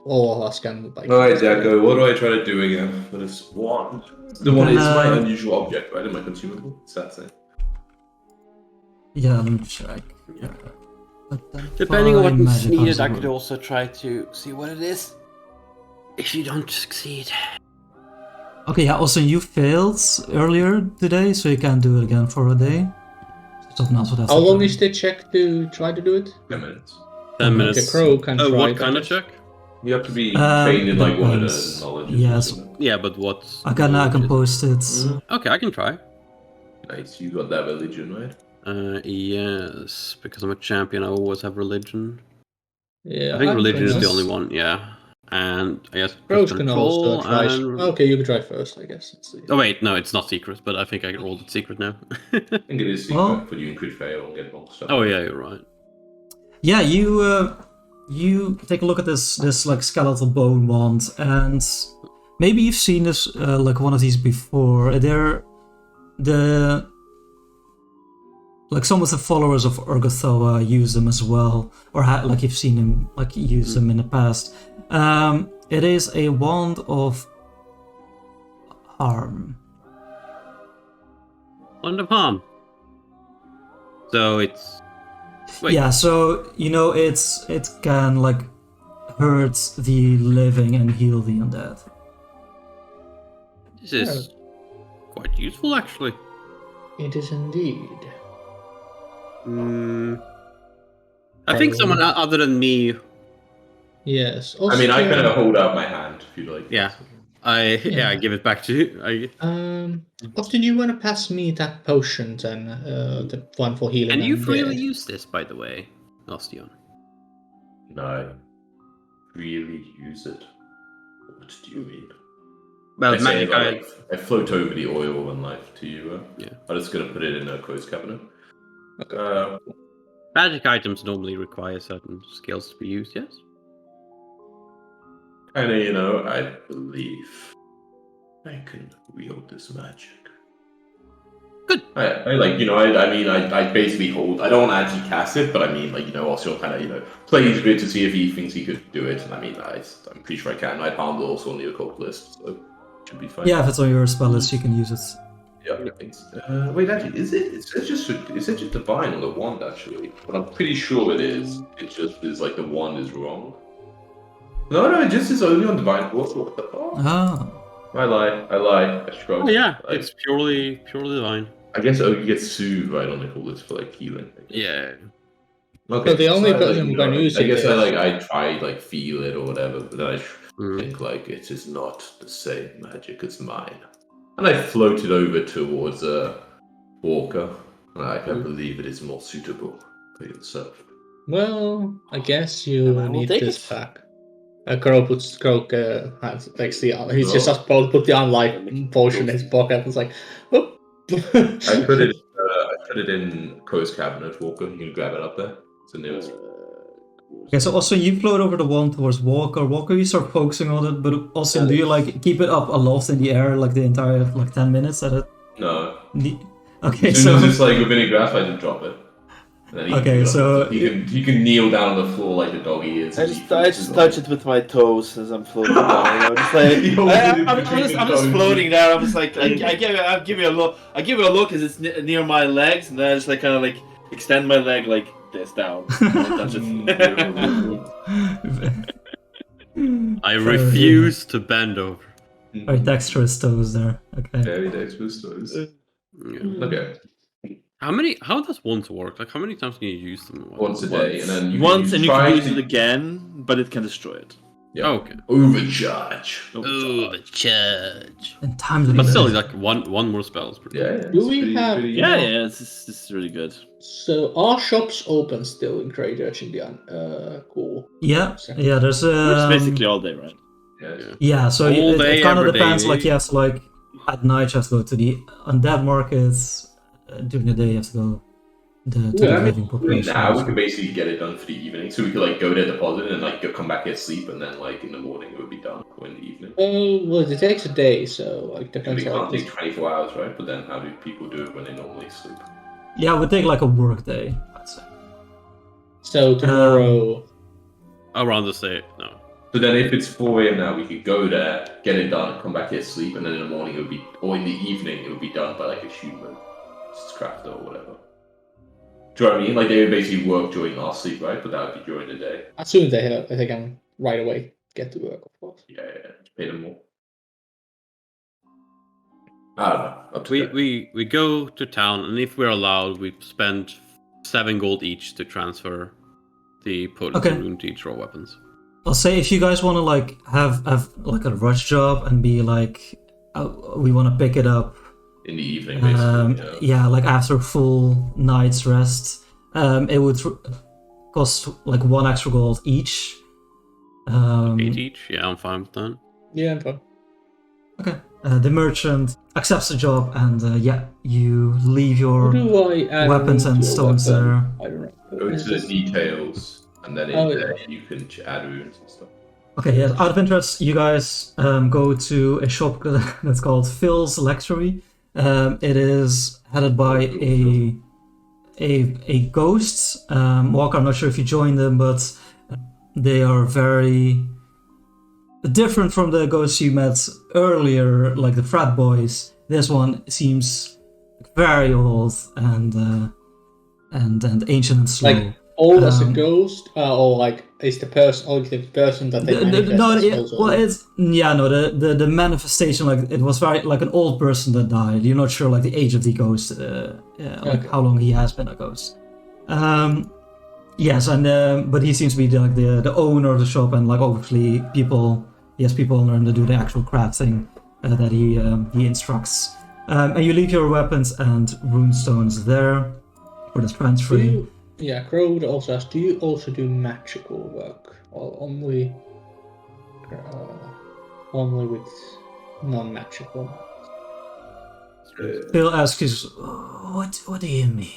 all of us can like. Alright, Jacko, what do I try to do again for this wand? The one is my unusual object, right? And my consumable? It's that thing. Yeah, let me check. Yeah. Depending on Identify what's magic needed, I items. could also try to see what it is. If you don't succeed. Okay, yeah, also you failed earlier today, so you can't do it again for a day. Something else would have How to long happen. is the check to try to do it? 10 minutes. 10 Okay, minutes. The crow can try. What but kind of it's- check? You have to be Um, trained in like one of depends. the knowledge. Yes. Yeah, but what? I can post it. Okay, I can try. Nice, you got that religion, right? Yes, because I'm a champion, I always have religion. Yeah, I think I'm religion is the convinced. only one, yeah. And I guess Crows can also control try. and... Okay, you can try first, I guess. Let's see. Oh wait, no, it's not secret, but I think I rolled it secret now. I think it is secret, Well- but you can crit fail and get wrong stuff. Oh yeah, you're right. Yeah, you take a look at this like skeletal bone wand, and maybe you've seen this like one of these before. They're like some of the followers of Urgathoa use them as well, or like you've seen him like use them in the past. It is a wand of harm. Wand of harm. So it's. Wait. Yeah, so it can like hurt the living and heal the undead. This is quite useful, actually. It is indeed. I think someone other than me. Yes. I mean, I kind of hold out my hand if you like. Yeah. I give it back to you. Austin, you want to pass me that potion then, the one for healing? And you freely undead? use this, by the way, Ostion. No. Really use it. What do you mean? Well, I say magic I float over the oil and life to you. Yeah. I'm just gonna put it in a closed cabinet. magic items normally require certain skills to be used. Yes. And I believe I can wield this magic. Good. I basically hold. I don't actually cast it, but I mean, also kind of, plays with it to see if he thinks he could do it. And I mean, I'm pretty sure I can. I'd handle also on the occult list, so it should be fine. Yeah, if it's on your spell list, you can use it. Yeah, thanks. Wait, actually, is it? It says just divine on the wand, actually. But I'm pretty sure it is. It just is like the wand is wrong. No, it just is only on divine. What the fuck? Oh. I lie. I shrug. Oh yeah, it's purely divine. I guess you get soothed right on the call list for like healing. Yeah. Okay. So the only I, person who can use I it guess is- I try feel it or whatever, but then I think it is not the same magic as mine. And I float it over towards Walker. And I believe it is more suitable for yourself. Well, I guess you I will need take this it. back. Croak takes the. He's just supposed to put the unlife potion in his pocket. It's like, whoop. I put it in closed cabinet, Walker. You can grab it up there. It's the nearest. Okay, so also you float over the wand towards Walker. Walker, you start focusing on it, but also do you keep it up aloft in the air the entire 10 minutes at it? No. Okay, As soon as it's within a grasp, I just drop it. And then he can kneel down on the floor like the dog he is. I just touch it with my toes as I'm floating down. Just I'm just floating there. I'm just like I give you a look. I give it a look as it's near my legs, and then I just kind of extend my leg like this down. Touch it. I refuse to bend over. Very dexterous toes there. Okay. Very dexterous toes. Yeah. Okay. How does wands work? How many times can you use them? Once a day, and then you can use it again, but it can destroy it. Yeah. Oh, okay. Overcharge. Overcharge. And time But still, one more spell is pretty Yeah. Do we have? Yeah, this is really good. So are shops open still in Greychurch Indian? Cool. Yeah, there's It's basically all day, right? Yeah, so All it day, kind of every depends. day. You have to at night you have to go to the undead markets. During the day you have to go to the living population. Now we can basically get it done for the evening, so we could go there, deposit, and go come back, get sleep, and then in the morning it would be done, or in the evening. Well, it takes a day, so depends. We can't take 24 hours, right? But then how do people do it when they normally sleep? Yeah, it would take a work day, I'd say. So tomorrow. Around the same. No. So then if it's 4 a.m. now, we could go there, get it done, come back, get sleep, and then in the morning it would be, or in the evening it would be done by a human crafter or whatever. Do you know what I mean? They would basically work during our sleep, right? But that would be during the day. As soon as they can right away get to work, of course. Yeah, pay them more. I don't know. Up to them. We go to town, and if we're allowed, we spend 7 gold each to transfer the potency rune to each of our weapons. I'll say if you guys want to have a rush job and be we want to pick it up in the evening, basically. After a full night's rest, it would cost 1 extra gold each. 8 each? Yeah, I'm fine with that. Yeah, I'm fine. Okay. The merchant accepts the job, and you leave your weapons and stones there. I don't know. Go to the details, and then in there you can add runes and stuff. Okay, yes. Out of interest, you guys go to a shop that's called Phil's Lectury. It is headed by a ghost. Walker, I'm not sure if you joined them, but they are very different from the ghosts you met earlier, like the frat boys. This one seems very old and ancient and slow. Like old as a ghost, or like is the person that they manifest the manifestation, like it was very like an old person that died. You're not sure like the age of the ghost, how long he has been a ghost. Yes, and but he seems to be the owner of the shop, and like obviously people learn to do the actual crafting that he instructs. And you leave your weapons and runestones there for the transferring. Crow would also ask, do you also do magical work, or only with non-magical? Phil asks, what do you mean?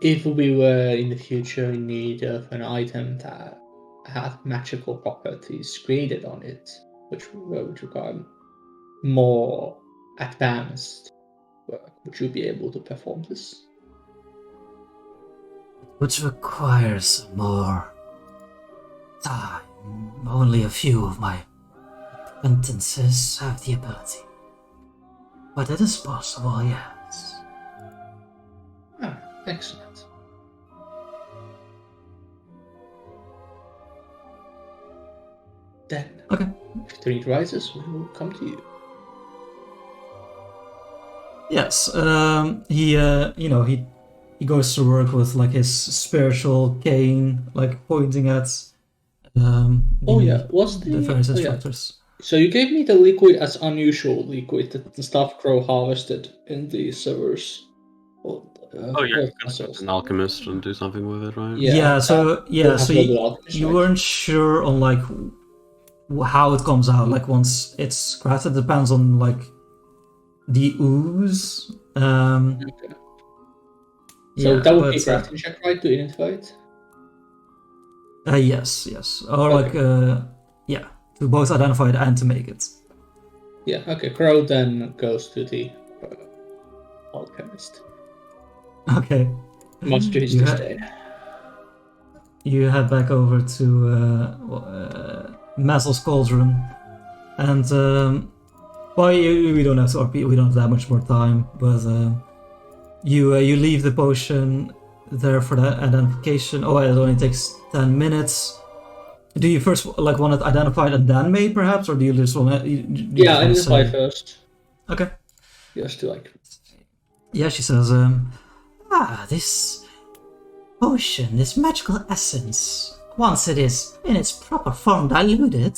If we were in the future in need of an item that had magical properties created on it, which would require more advanced work, would you be able to perform this? Which requires more time. Only a few of my acquaintances have the ability. But it is possible, yes. Ah, excellent. Then, okay. If the need rises, we will come to you. Yes, he goes to work with like his spiritual cane, like pointing at what's the various instructors. So you gave me the liquid as unusual liquid that the staff crow harvested in the sewers. An alchemist and do something with it, right? So you weren't sure on like how it comes out. Like once it's crafted, depends on like the ooze. Okay. So that would be a crafting check, right, to identify it? Yes. Or to both identify it and to make it. Yeah, okay. Crow then goes to the alchemist. Okay. Much to his disdain. You head back over to Mazzel's cauldron, and we don't have to RP. We don't have that much more time, but you leave the potion there for the identification. Oh, it only takes 10 minutes. Do you first like want it identified and then made, perhaps, or do you just want to? Identify first. Okay. Just to like. Yeah, she says, this potion, this magical essence, once it is in its proper form diluted,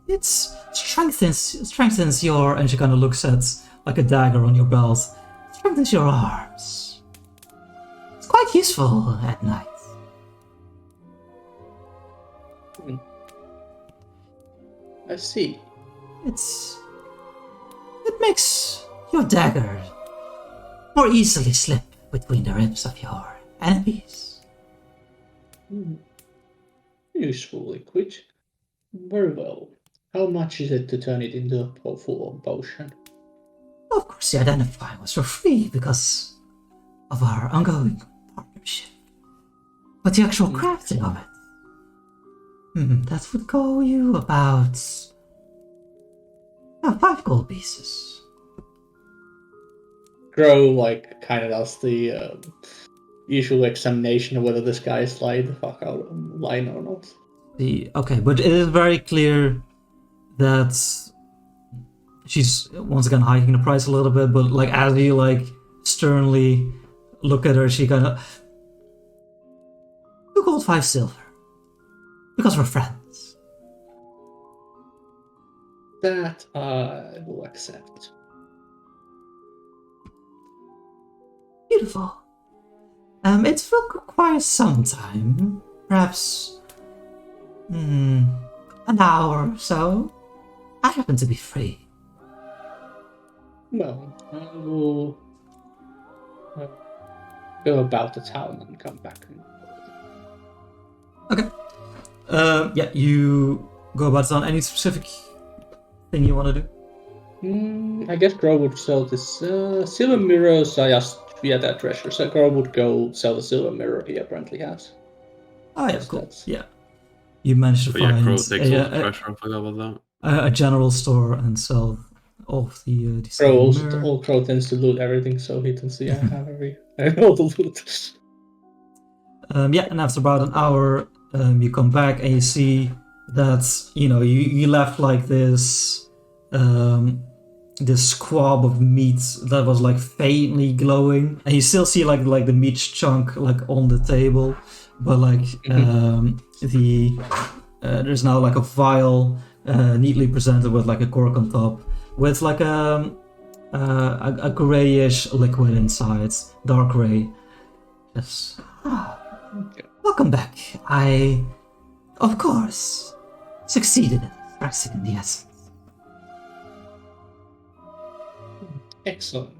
it strengthens your, and she kind of looks at like a dagger on your belt, strengthens your arms. It's quite useful at night. I see. It makes your dagger more easily slip between the ribs of your enemies. Useful liquid. Very well. How much is it to turn it into a full potion? Of course, the identifying was for free because of our ongoing partnership. But the actual crafting of it, that would go you about 5 gold pieces. Grow like kind of does the usual examination of whether this guy is lying the fuck out lying or not. Okay, but it is very clear that she's once again hiking the price a little bit. But like as you like sternly look at her, she kind of 2 gold, 5 silver, because we're friends. That I will accept. Beautiful. It will require some time, perhaps an hour or so. I happen to be free. Well, I will go about the town and come back. Okay. Yeah, you go about it on any specific thing you want to do? I guess Crow would sell this silver mirrors. I asked via that treasure, so Crow would go sell the silver mirror he apparently has. Oh yeah, Yes, cool. that's- Yeah, you managed to But yeah, find Crow takes all the treasure. I forgot about that. a general store and sell all of the Crow also, mirror. all Crow tends to loot everything, so he tends to have all the loot. Yeah, and after about an hour, you come back and you see that you left like this this squab of meat that was like faintly glowing, and you still see like the meat chunk like on the table, but like there's now like a vial neatly presented with like a cork on top with like a grayish liquid inside, dark gray. Yes. Welcome back. I, of course, succeeded in expressing in the essence. Excellent.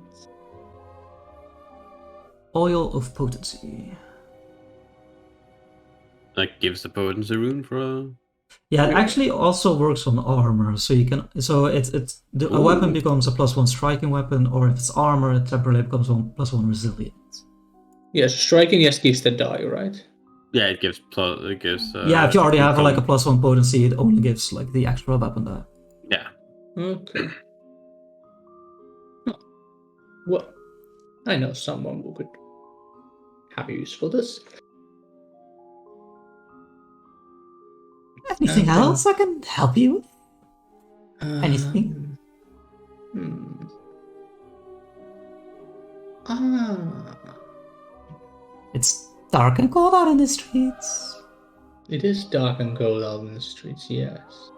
Oil of potency. Like gives the potency rune for a. Yeah, it actually also works on armor, so you can. So a weapon becomes a +1 striking weapon, or if it's armor, it temporarily becomes +1 resilience. Yes, striking yes gives the die, right? Yeah, it gives plus. It gives. Yeah, if you already have like a +1 potency, it only gives like the extra weapon die. Yeah. Okay. Well, I know someone who could have use for this. Anything else I can help you with? Anything? It's dark and cold out in the streets. It is dark and cold out in the streets, yes.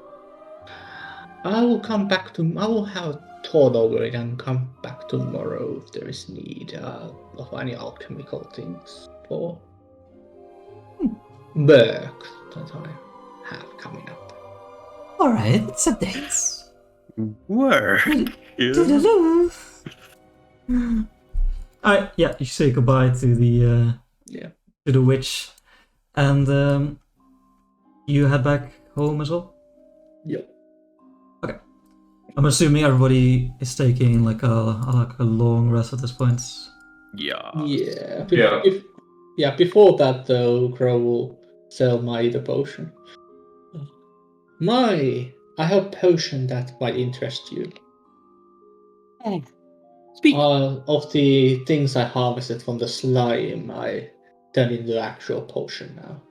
I will come back to. I will have a thought over it and come back tomorrow if there is need of any alchemical things for work that I have coming up. Alright, it's a date. Work. Alright, yeah, you say goodbye to the to the witch, and you head back home as well. Yep. Okay. I'm assuming everybody is taking like a long rest at this point. Yeah. Yeah. Before that, though, Crow will sell my either potion. I have a potion that might interest you. Speak. Of the things I harvested from the slime, I turned into actual potion now.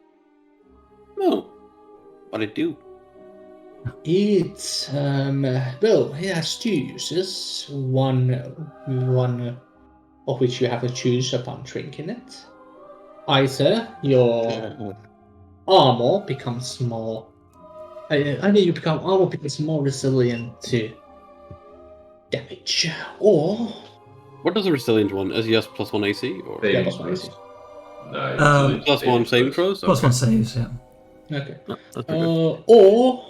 Oh, what did it do? It's well, it has two uses. One of which you have to choose upon drinking it. Either your armor becomes more. Armor becomes more resilient to damage, or what does the resilient one? Is it just +1 AC or yeah, plus one AC. No, +1 saving throws? +1 saves, yeah. Okay. Oh, that's pretty good. Or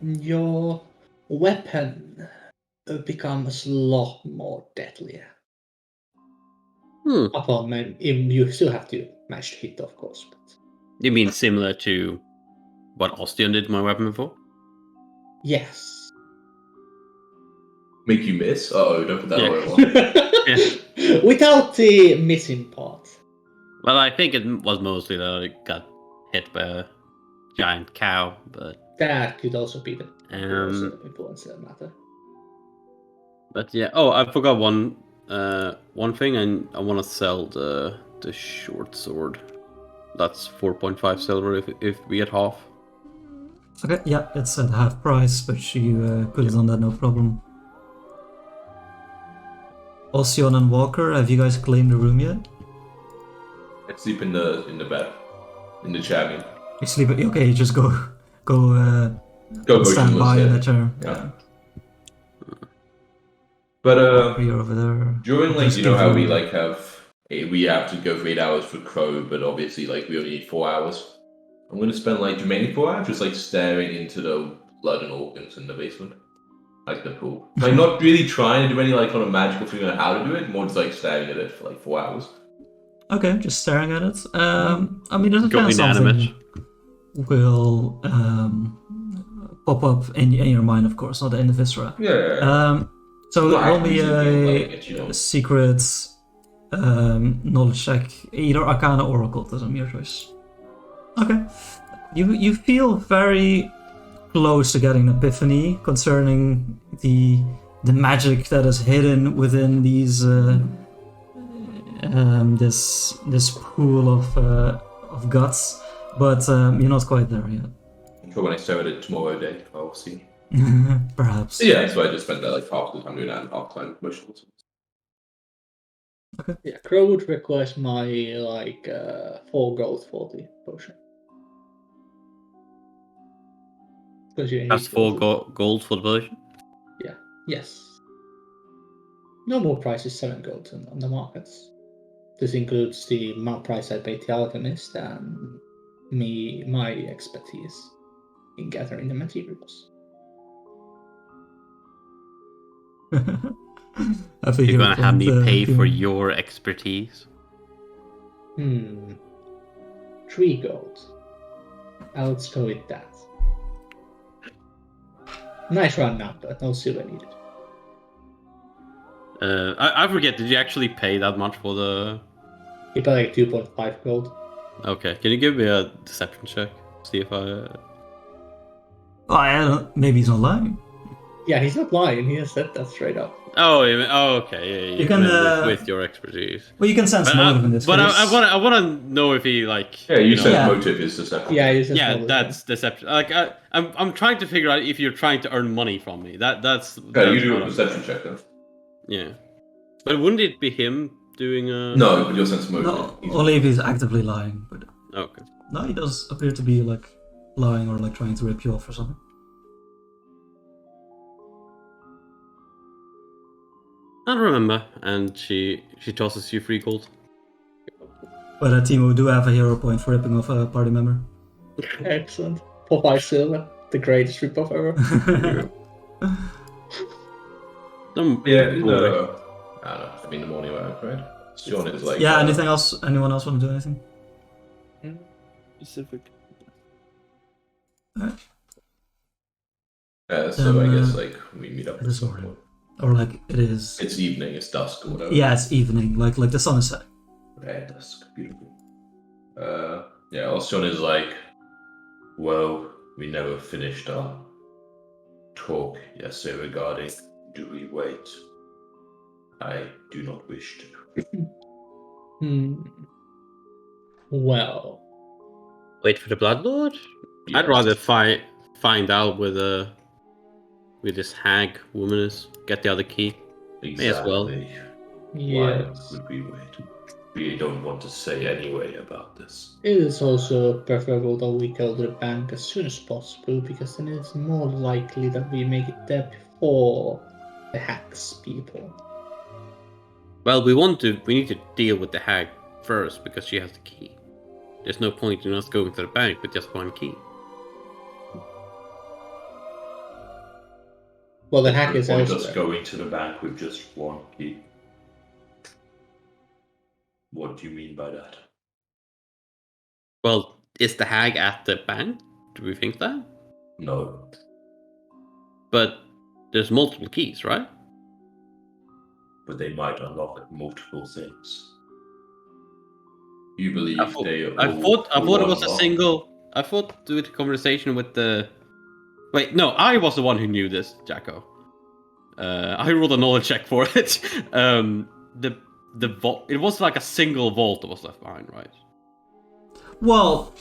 your weapon becomes a lot more deadlier. Upon you still have to match the hit, of course. But... You mean similar to what Ostian did to my weapon before? Yes. Make you miss? Uh-oh, don't put that on. Without the missing part. Well, I think it was mostly that I got hit by a giant cow, but That could also be the influence that matter. But yeah, I forgot one thing, and I want to sell the short sword. That's 4.5 silver if we get half. Okay, yeah, it's at half price, but you could have done that no problem. Ocean and Walker, have you guys claimed the room yet? I sleep in the bed, in the chair. You sleep. Okay, you just go stand by in the chair. Yeah. But you're over there. during like how we like we have to go for 8 hours for Crow, but obviously like we only need 4 hours. I'm gonna spend like the remaining 4 hours just like staring into the blood and organs in the basement. Like the pool. Like not really trying to do any like kind of magical thing on how to do it, more just like staring at it for like 4 hours. Okay, just staring at it. I mean, there's a Go kind of inanimate. something. will pop up in your mind, of course, not in the viscera. Yeah. So Not roll me actively a secret knowledge check, either Arcana or Occultism, your choice. Okay. You feel very close to getting an epiphany concerning the magic that is hidden within these this pool of guts, but you're not quite there yet. I'm sure when I stare at it tomorrow day, I'll see. Perhaps. Yeah, so I just spent like half the time doing that and half the time motionless. Okay. Yeah, Crow would request my 4 gold for the potion. That's 4 gold for the potion? Yeah. Yes. Normal price is 7 gold on the markets. This includes the price I paid the alchemist and my expertise in gathering the materials. You're gonna have me pay for your expertise? 3 gold. Let's go with that. Nice round number, no silver needed. I forget, did you actually pay that much for the... You pay like 2.5 gold. Okay, can you give me a deception check? See if I... Maybe he's not lying. Yeah, he's not lying, he has said that straight up. Oh, okay, yeah. You can, with your expertise. Well, you can sense motive in this case. But I want to know if he, like... Yeah, you said motive is deception. Yeah, that's deception. Like, I'm trying to figure out if you're trying to earn money from me. That's Okay, you do a perception check then. Yeah. But wouldn't it be him doing a... No, but your sense of motive. No, only if he's actively lying. But okay. No, he does appear to be like lying or like trying to rip you off or something. I don't remember, and she tosses you 3 gold. But Timo do have a hero point for ripping off a party member. Excellent. For 5 silver, the greatest rip-off ever. Yeah, no. I don't know. I mean, the morning work, right? Sean is like. Yeah. Anything else? Anyone else want to do anything? Specific. Alright. So I guess like we meet up. This morning, or like it is. It's evening. It's dusk or whatever. Yeah, it's evening. Like the sun is setting. Right, dusk. Beautiful. Yeah. Sean is like, well, we never finished our talk yesterday regarding. Do we wait? I do not wish to. Well. Wait for the Bloodlord? Yes. I'd rather find out where this hag woman is. Get the other key. Exactly. May as well. Yes. Why would we wait? We don't want to say anyway about this. It is also preferable that we go to the bank as soon as possible, because then it's more likely that we make it there before the hag's people. Well, we need to deal with the hag first because she has the key. There's no point in us going to the bank with just one key. Well, the hag is also elsewhere. Going to the bank with just one key. What do you mean by that? Well, is the hag at the bank? Do we think that? No. But there's multiple keys, right? But they might unlock multiple things. You believe I thought it was a single. I thought with the conversation with the. Wait, no, I was the one who knew this, Jacko. I rolled a knowledge check for it. The vault. It was like a single vault that was left behind, right? Well,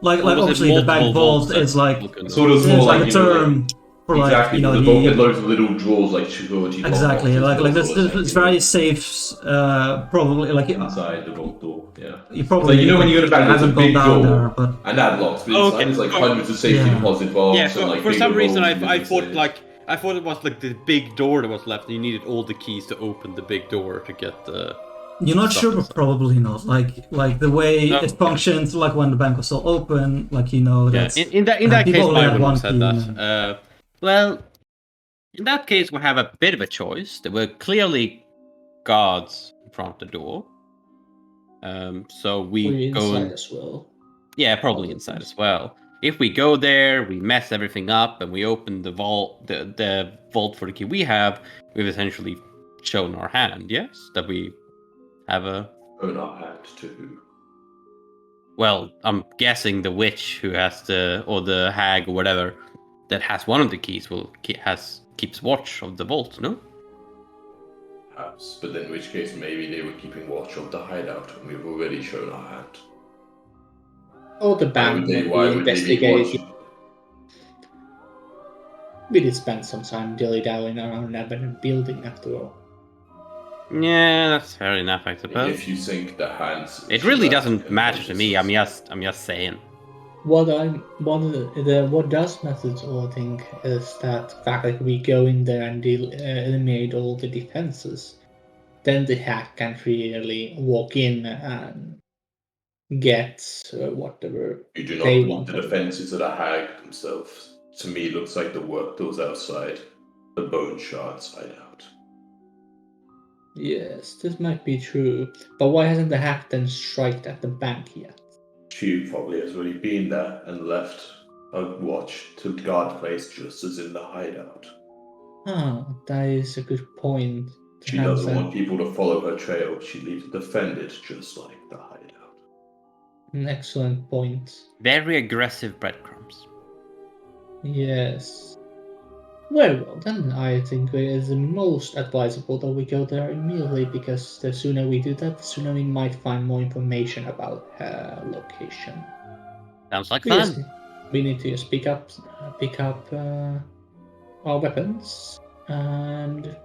like obviously the bank vault is like sort of more like a term. For exactly, like, the vault had loads of little drawers like security. Exactly, like this it's very safe. Probably like inside the vault door. Yeah, you probably like, when you go to bank, there's a big door there, but... and that locks. But inside there's like hundreds of safety deposit boxes. Yeah, and, like, for some reason I thought it was like the big door that was left, and you needed all the keys to open the big door to get the. You're not sure, but probably not. Like the way it functioned, like when the bank was still open, like that's in that case, I would have said that. Well, in that case, we have a bit of a choice. There were clearly guards in front of the door. So we go inside as well. Yeah, probably inside as well. If we go there, we mess everything up, and we open the vault, the vault for the key we have, we've essentially shown our hand. Yes, that we have a. Own our hand to who? Well, I'm guessing the witch who has or the hag or whatever that has one of the keys keeps watch of the vault. No. Perhaps, but in which case maybe they were keeping watch of the hideout, and we've already shown our hand. Or the bank Why would they be watching? We did spend some time dilly-dallying around an abandoned building after all. Yeah, that's fair enough, I suppose. If you think the hands, it really doesn't matter to me. I'm just saying. What does matter to all, I think, is that the fact that we go in there and eliminate all the defenses, then the hack can really walk in and get whatever you do not they need want. The defenses of the hag themselves. To me, it looks like the work that was outside the bone shards hideout. Yes, this might be true, but why hasn't the hack then striked at the bank yet? She probably has already been there and left a watch to guard the place just as in the hideout. That is a good point. She doesn't want people to follow her trail. She leaves it defended just like the hideout. An excellent point. Very aggressive breadcrumbs. Yes. Very well, then I think it is the most advisable that we go there immediately, because the sooner we do that, the sooner we might find more information about her location. Sounds like fun. We need to just pick up our weapons and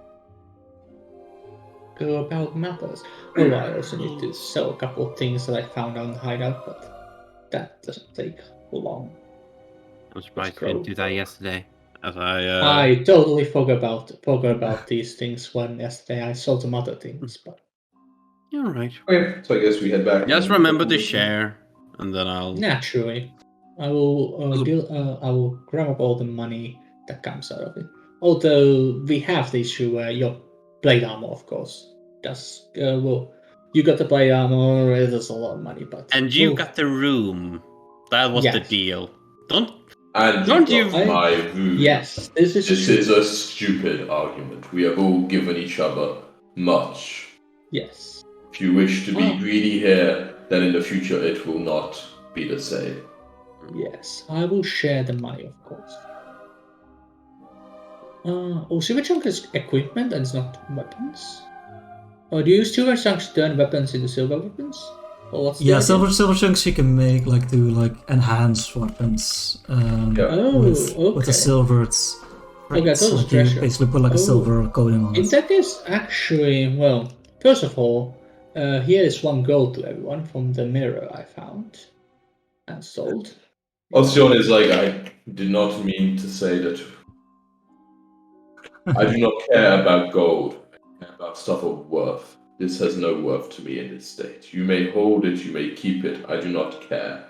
go about matters. Oh, I also need to sell a couple of things that I found on the hideout, but that doesn't take long. I'm surprised we didn't do that yesterday. As I totally forgot about these things when yesterday I sold some other things, but you're right. Okay, so I guess we head back. Just remember to share, and then I'll naturally I will grab up all the money that comes out of it. Although we have the issue where your blade armor, of course, does you got the blade armor. It is a lot of money, but you got the room. That was the deal. Don't you? My room. Yes, this is a stupid argument. We have all given each other much. Yes. If you wish to be greedy here, then in the future it will not be the same. Yes, I will share the money, of course. Silver Chunk is equipment and it's not weapons. Or do you use Silver Chunks to turn weapons into silver weapons? Silver chunks you can make enhanced weapons. With the silver, it's you basically put a silver coating on it. In that case, actually, well, first of all, here is 1 gold to everyone from the mirror I found and sold. Ostion is I did not mean to say that. I do not care about gold. I care about stuff of worth. This has no worth to me in this state. You may hold it, you may keep it, I do not care.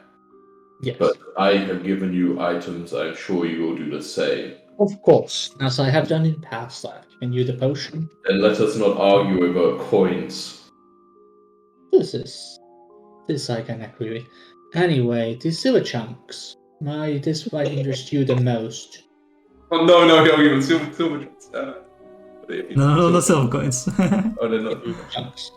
Yes. But I have given you items, I'm sure you will do the same. Of course, as I have done in past, I have given you the potion. Then let us not argue over coins. This I can agree with. Anyway, these silver chunks. This might interest you the most. Oh no, even silver chunks. No, the silver coins. Oh, they're not. Chunks.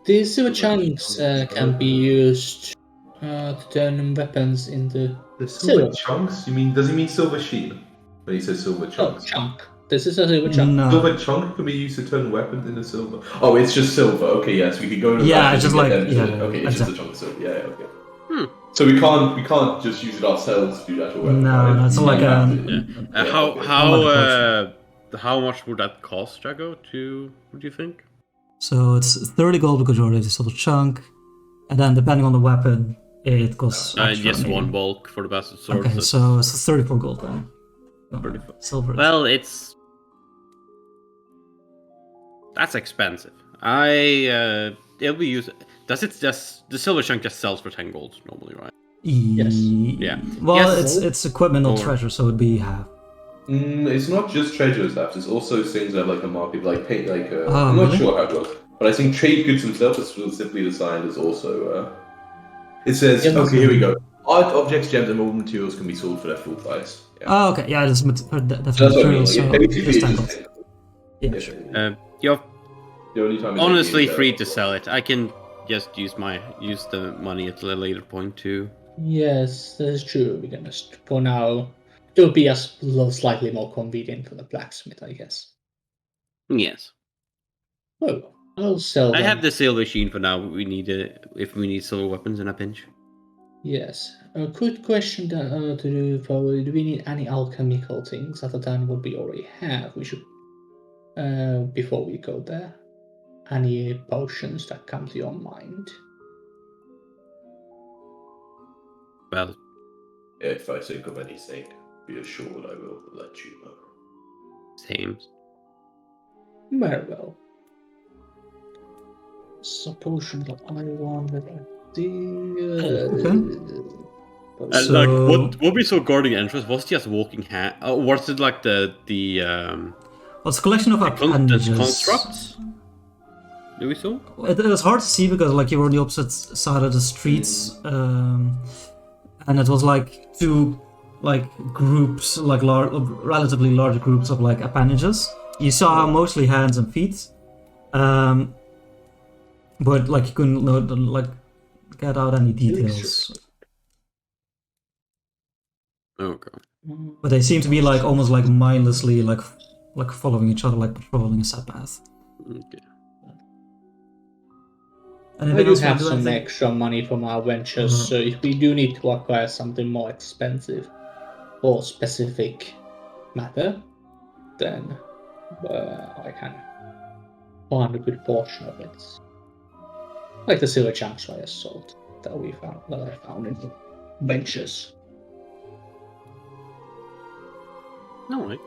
These silver chunks can be used to turn weapons into the silver chunks? Does he mean silver sheen? When he says silver chunks? Oh, chunk. This is a silver chunk. No. Silver chunk can be used to turn weapons into silver. Oh, it's just silver. Okay, yes, we could go to the it's just it's just a chunk of silver. Yeah, okay. So we can't just use it ourselves to do that. No, it's like how much would that cost, Jago? What do you think? So it's 30 gold because you already have a silver chunk, and then depending on the weapon, it costs. Just 1 bulk for the bastard sword. Okay, so it's 34 gold then. 34. Silver. Well, that's expensive. It'll be used. Does it just the silver chunk just sells for 10 gold normally, right? Yes. Yeah. Well, it's equipment or treasure, so it'd be half. It's not just treasure stuff. There's also things that a market, like paint, I'm not sure how it works, but I think trade goods themselves is simply designed as also. It says, here we go. Art objects, gems, and more materials can be sold for their full price. Yeah. Oh, okay. Yeah, that's definitely That's what I mean. materials. Like, So basically, this it's time just- yeah, sure. You're the only time honestly it's free to sell it. I can just use the money at a later point too. Yes, that is true. We're gonna for now. It will be slightly more convenient for the blacksmith, I guess. Yes. Oh, I'll sell I them. have the silver machine for now. We need if we need silver weapons in a pinch. Yes. A good question to do. Probably, do we need any alchemical things other than what we already have? We should. Before we go there, any potions that come to your mind? Well, If I think of anything, be assured I will let you know. same. Very well. So potion that I wanted. So- Like what we saw guarding entrance was just walking hand. Was it like the Well, it's a collection of the appendages. constructs? Do we saw? It was hard to see because like you were on the opposite side of the streets, and it was like two like groups, like relatively large groups of like appendages. You saw mostly hands and feet, but like you couldn't get out any details. Okay. But they seem to be like almost like mindlessly like following each other, like patrolling a set path. Okay. I Anything do else you have want to do, some anything? extra money from our ventures, so if we do need to acquire something more expensive or specific matter, then I can find a good portion of it. Like the silver chunks I just sold that I found in the ventures. Alright.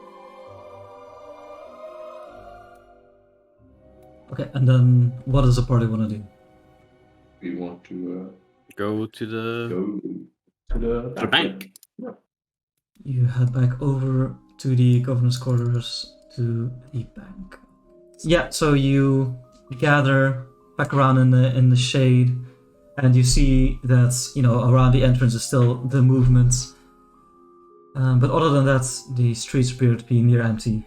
Okay, and then what does the party want to do? We want to Go to the go to the bank. You head back over to the governor's quarters to the bank. Yeah, so you gather back around in the shade, and you see that around the entrance is still the movement. But other than that, the streets appear to be near empty.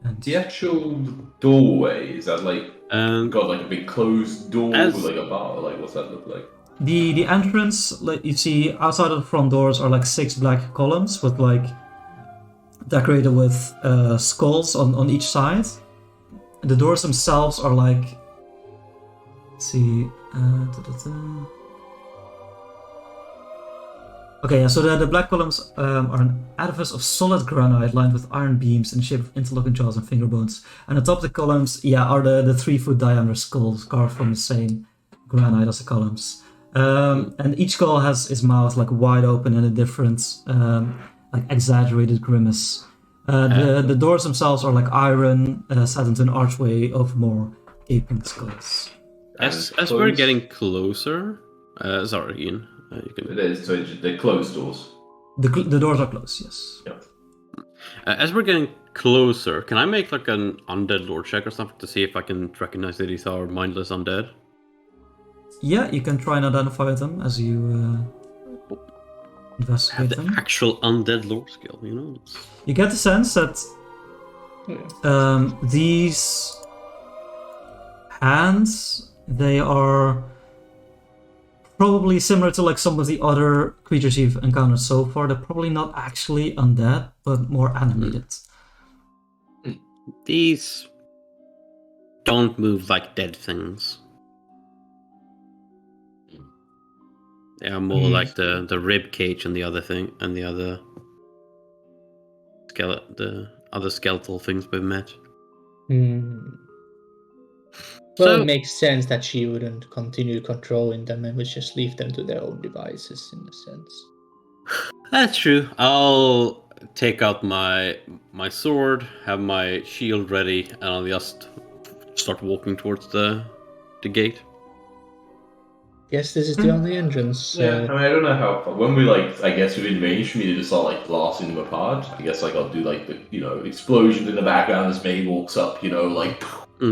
And The actual doorway, is that like And got like a big closed door As- with like a bar? Like what's that look like? the entrance, like you see outside of the front doors, are like 6 black columns with like decorated with skulls on each side. The doors themselves are like, let's see. Okay, yeah, so the black columns are an edifice of solid granite lined with iron beams in the shape of interlocking jaws and finger bones. And atop the columns, are the 3-foot diameter skulls carved from the same granite as the columns. And each skull has its mouth like wide open in a different, like exaggerated grimace. The doors themselves are like iron, set into an archway of more gaping skulls. as And we're closed- getting closer, sorry, Ian. You can. It is, so they're closed doors. The doors are closed, yes. Yeah. As we're getting closer, can I make like an undead lore check or something to see if I can recognize that these are mindless undead? Yeah, you can try and identify them as you Have investigate the them. actual undead lore skill, It's... You get the sense that these hands, they are probably similar to like some of the other creatures you've encountered so far. They're probably not actually undead, but more animated. These don't move like dead things. They are more like the rib cage and the other thing and the other skeletal things we've met. Well, So- it makes sense that she wouldn't continue controlling them and would just leave them to their own devices, in a sense. That's true. I'll take out my sword, have my shield ready, and I'll just start walking towards the gate. Guess this is the only entrance. Yeah, I mean, I don't know how. When we I guess within range for me to just start like blasting them apart. I guess I'll do like the explosions in the background as May walks up. Like.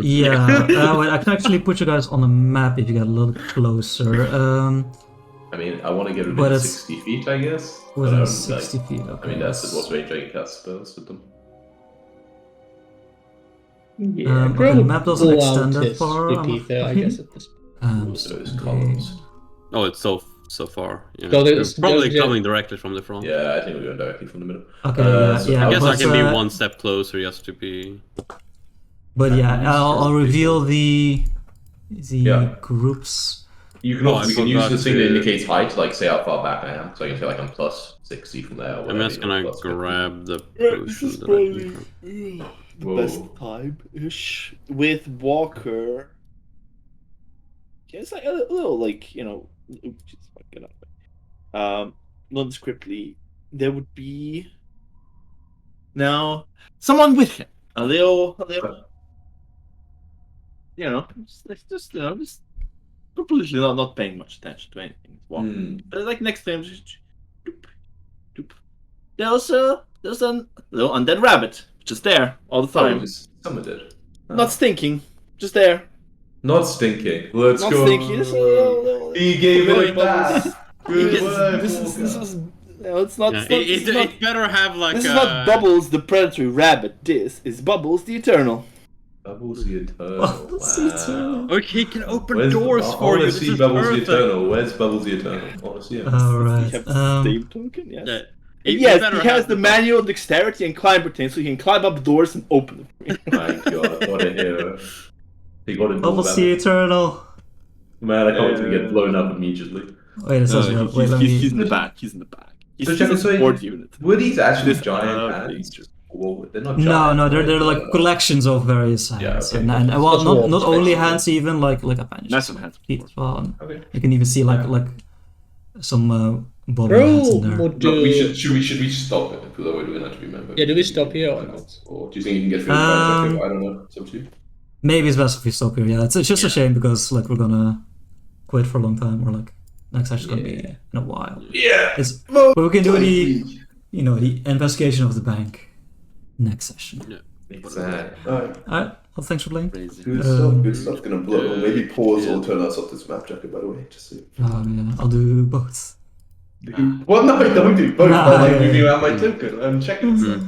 Yeah, wait, I can actually put you guys on the map if you get a little closer. I mean, I want to get But within it's 60 feet, I guess. Within But, 60 feet, okay. I mean, that's what's range I can cast spells with them. Yeah, okay, Crow the would map doesn't pull extend out that his far, I'm repeater, I afraid. guess, at this Also, those columns. Oh, it's so far. Yeah. So We're there's- probably there's- coming directly from the front. Yeah, I think we're going directly from the middle. Okay, So yeah. I guess I but, can be one step closer just to be. But yeah, I'll reveal the Yeah. groups. You can Oh, also I we can use forgot this thing that to- indicates height, like say how far back I am, so I can feel like I'm plus 60 from there. Or I'm whatever, just you know, gonna plus 50. grab the This potion is that I probably can. the Whoa. best time-ish with Walker. Yeah, it's like a little like, you know, oops, just fucking up. Nondescriptly, there would be now someone with him. A little, you know, just completely not paying much attention to anything. It's walking. But like next to him, just doop, doop. There's a little undead rabbit just there all the time. Just someone did. Not stinking, just there. Not stinking. Let's Not go. stinking. Just a little, He gave it bubbles. back. Good work. This is no, it's not. Yeah, It's not, it's not it better have like. this is not Bubbles the predatory rabbit. This is Bubbles the eternal. Bubbles the Eternal. Bubbles the Eternal. Okay, he can open Where's doors I for wanna you. This see is Bubbles perfect. the Eternal. Where's Bubbles the Eternal? I want to see him. Alright. You have the Steam token, yes. Yeah. And You yes, better he has have the manual dexterity and climb routine, so he can climb up doors and open them. My God, what a hero. He got it. Bubbles the Eternal. Man, I can't wait to get blown up immediately. Wait, it says wait, let me. He's in the back. He's in the back. He's So a check this out. support unit. Were these actually This- giant okay. hands? Well, they're not giant. No, they're like collections of various hands, Yeah, okay. and well, not That's only what- hands, even like appendage. Nice some hands. Feet as well. And Okay. you can even see like some bottom Crow hands in there. would Look, do. should we stop it? Because otherwise we're going to remember. Yeah, do we stop here or not? Or do you think you can get through the fight? Um, I don't know. It's up to you. Maybe it's best if we stop here. Yeah, it's just a shame because like we're gonna quit for a long time, or like next session's gonna be in a while. Yeah. But we can do the the investigation of the bank next session. Yeah. Exactly. Alright. Alright, well, thanks for playing. Crazy. Good Um, stuff. Good stuff. Gonna blow. Maybe pause yeah. or turn us off this map jacket, by the way. Just so. Yeah, I'll do both. Well, no, don't do both. Nah, I'm like yeah, moving yeah. around my token. I'm checking stuff.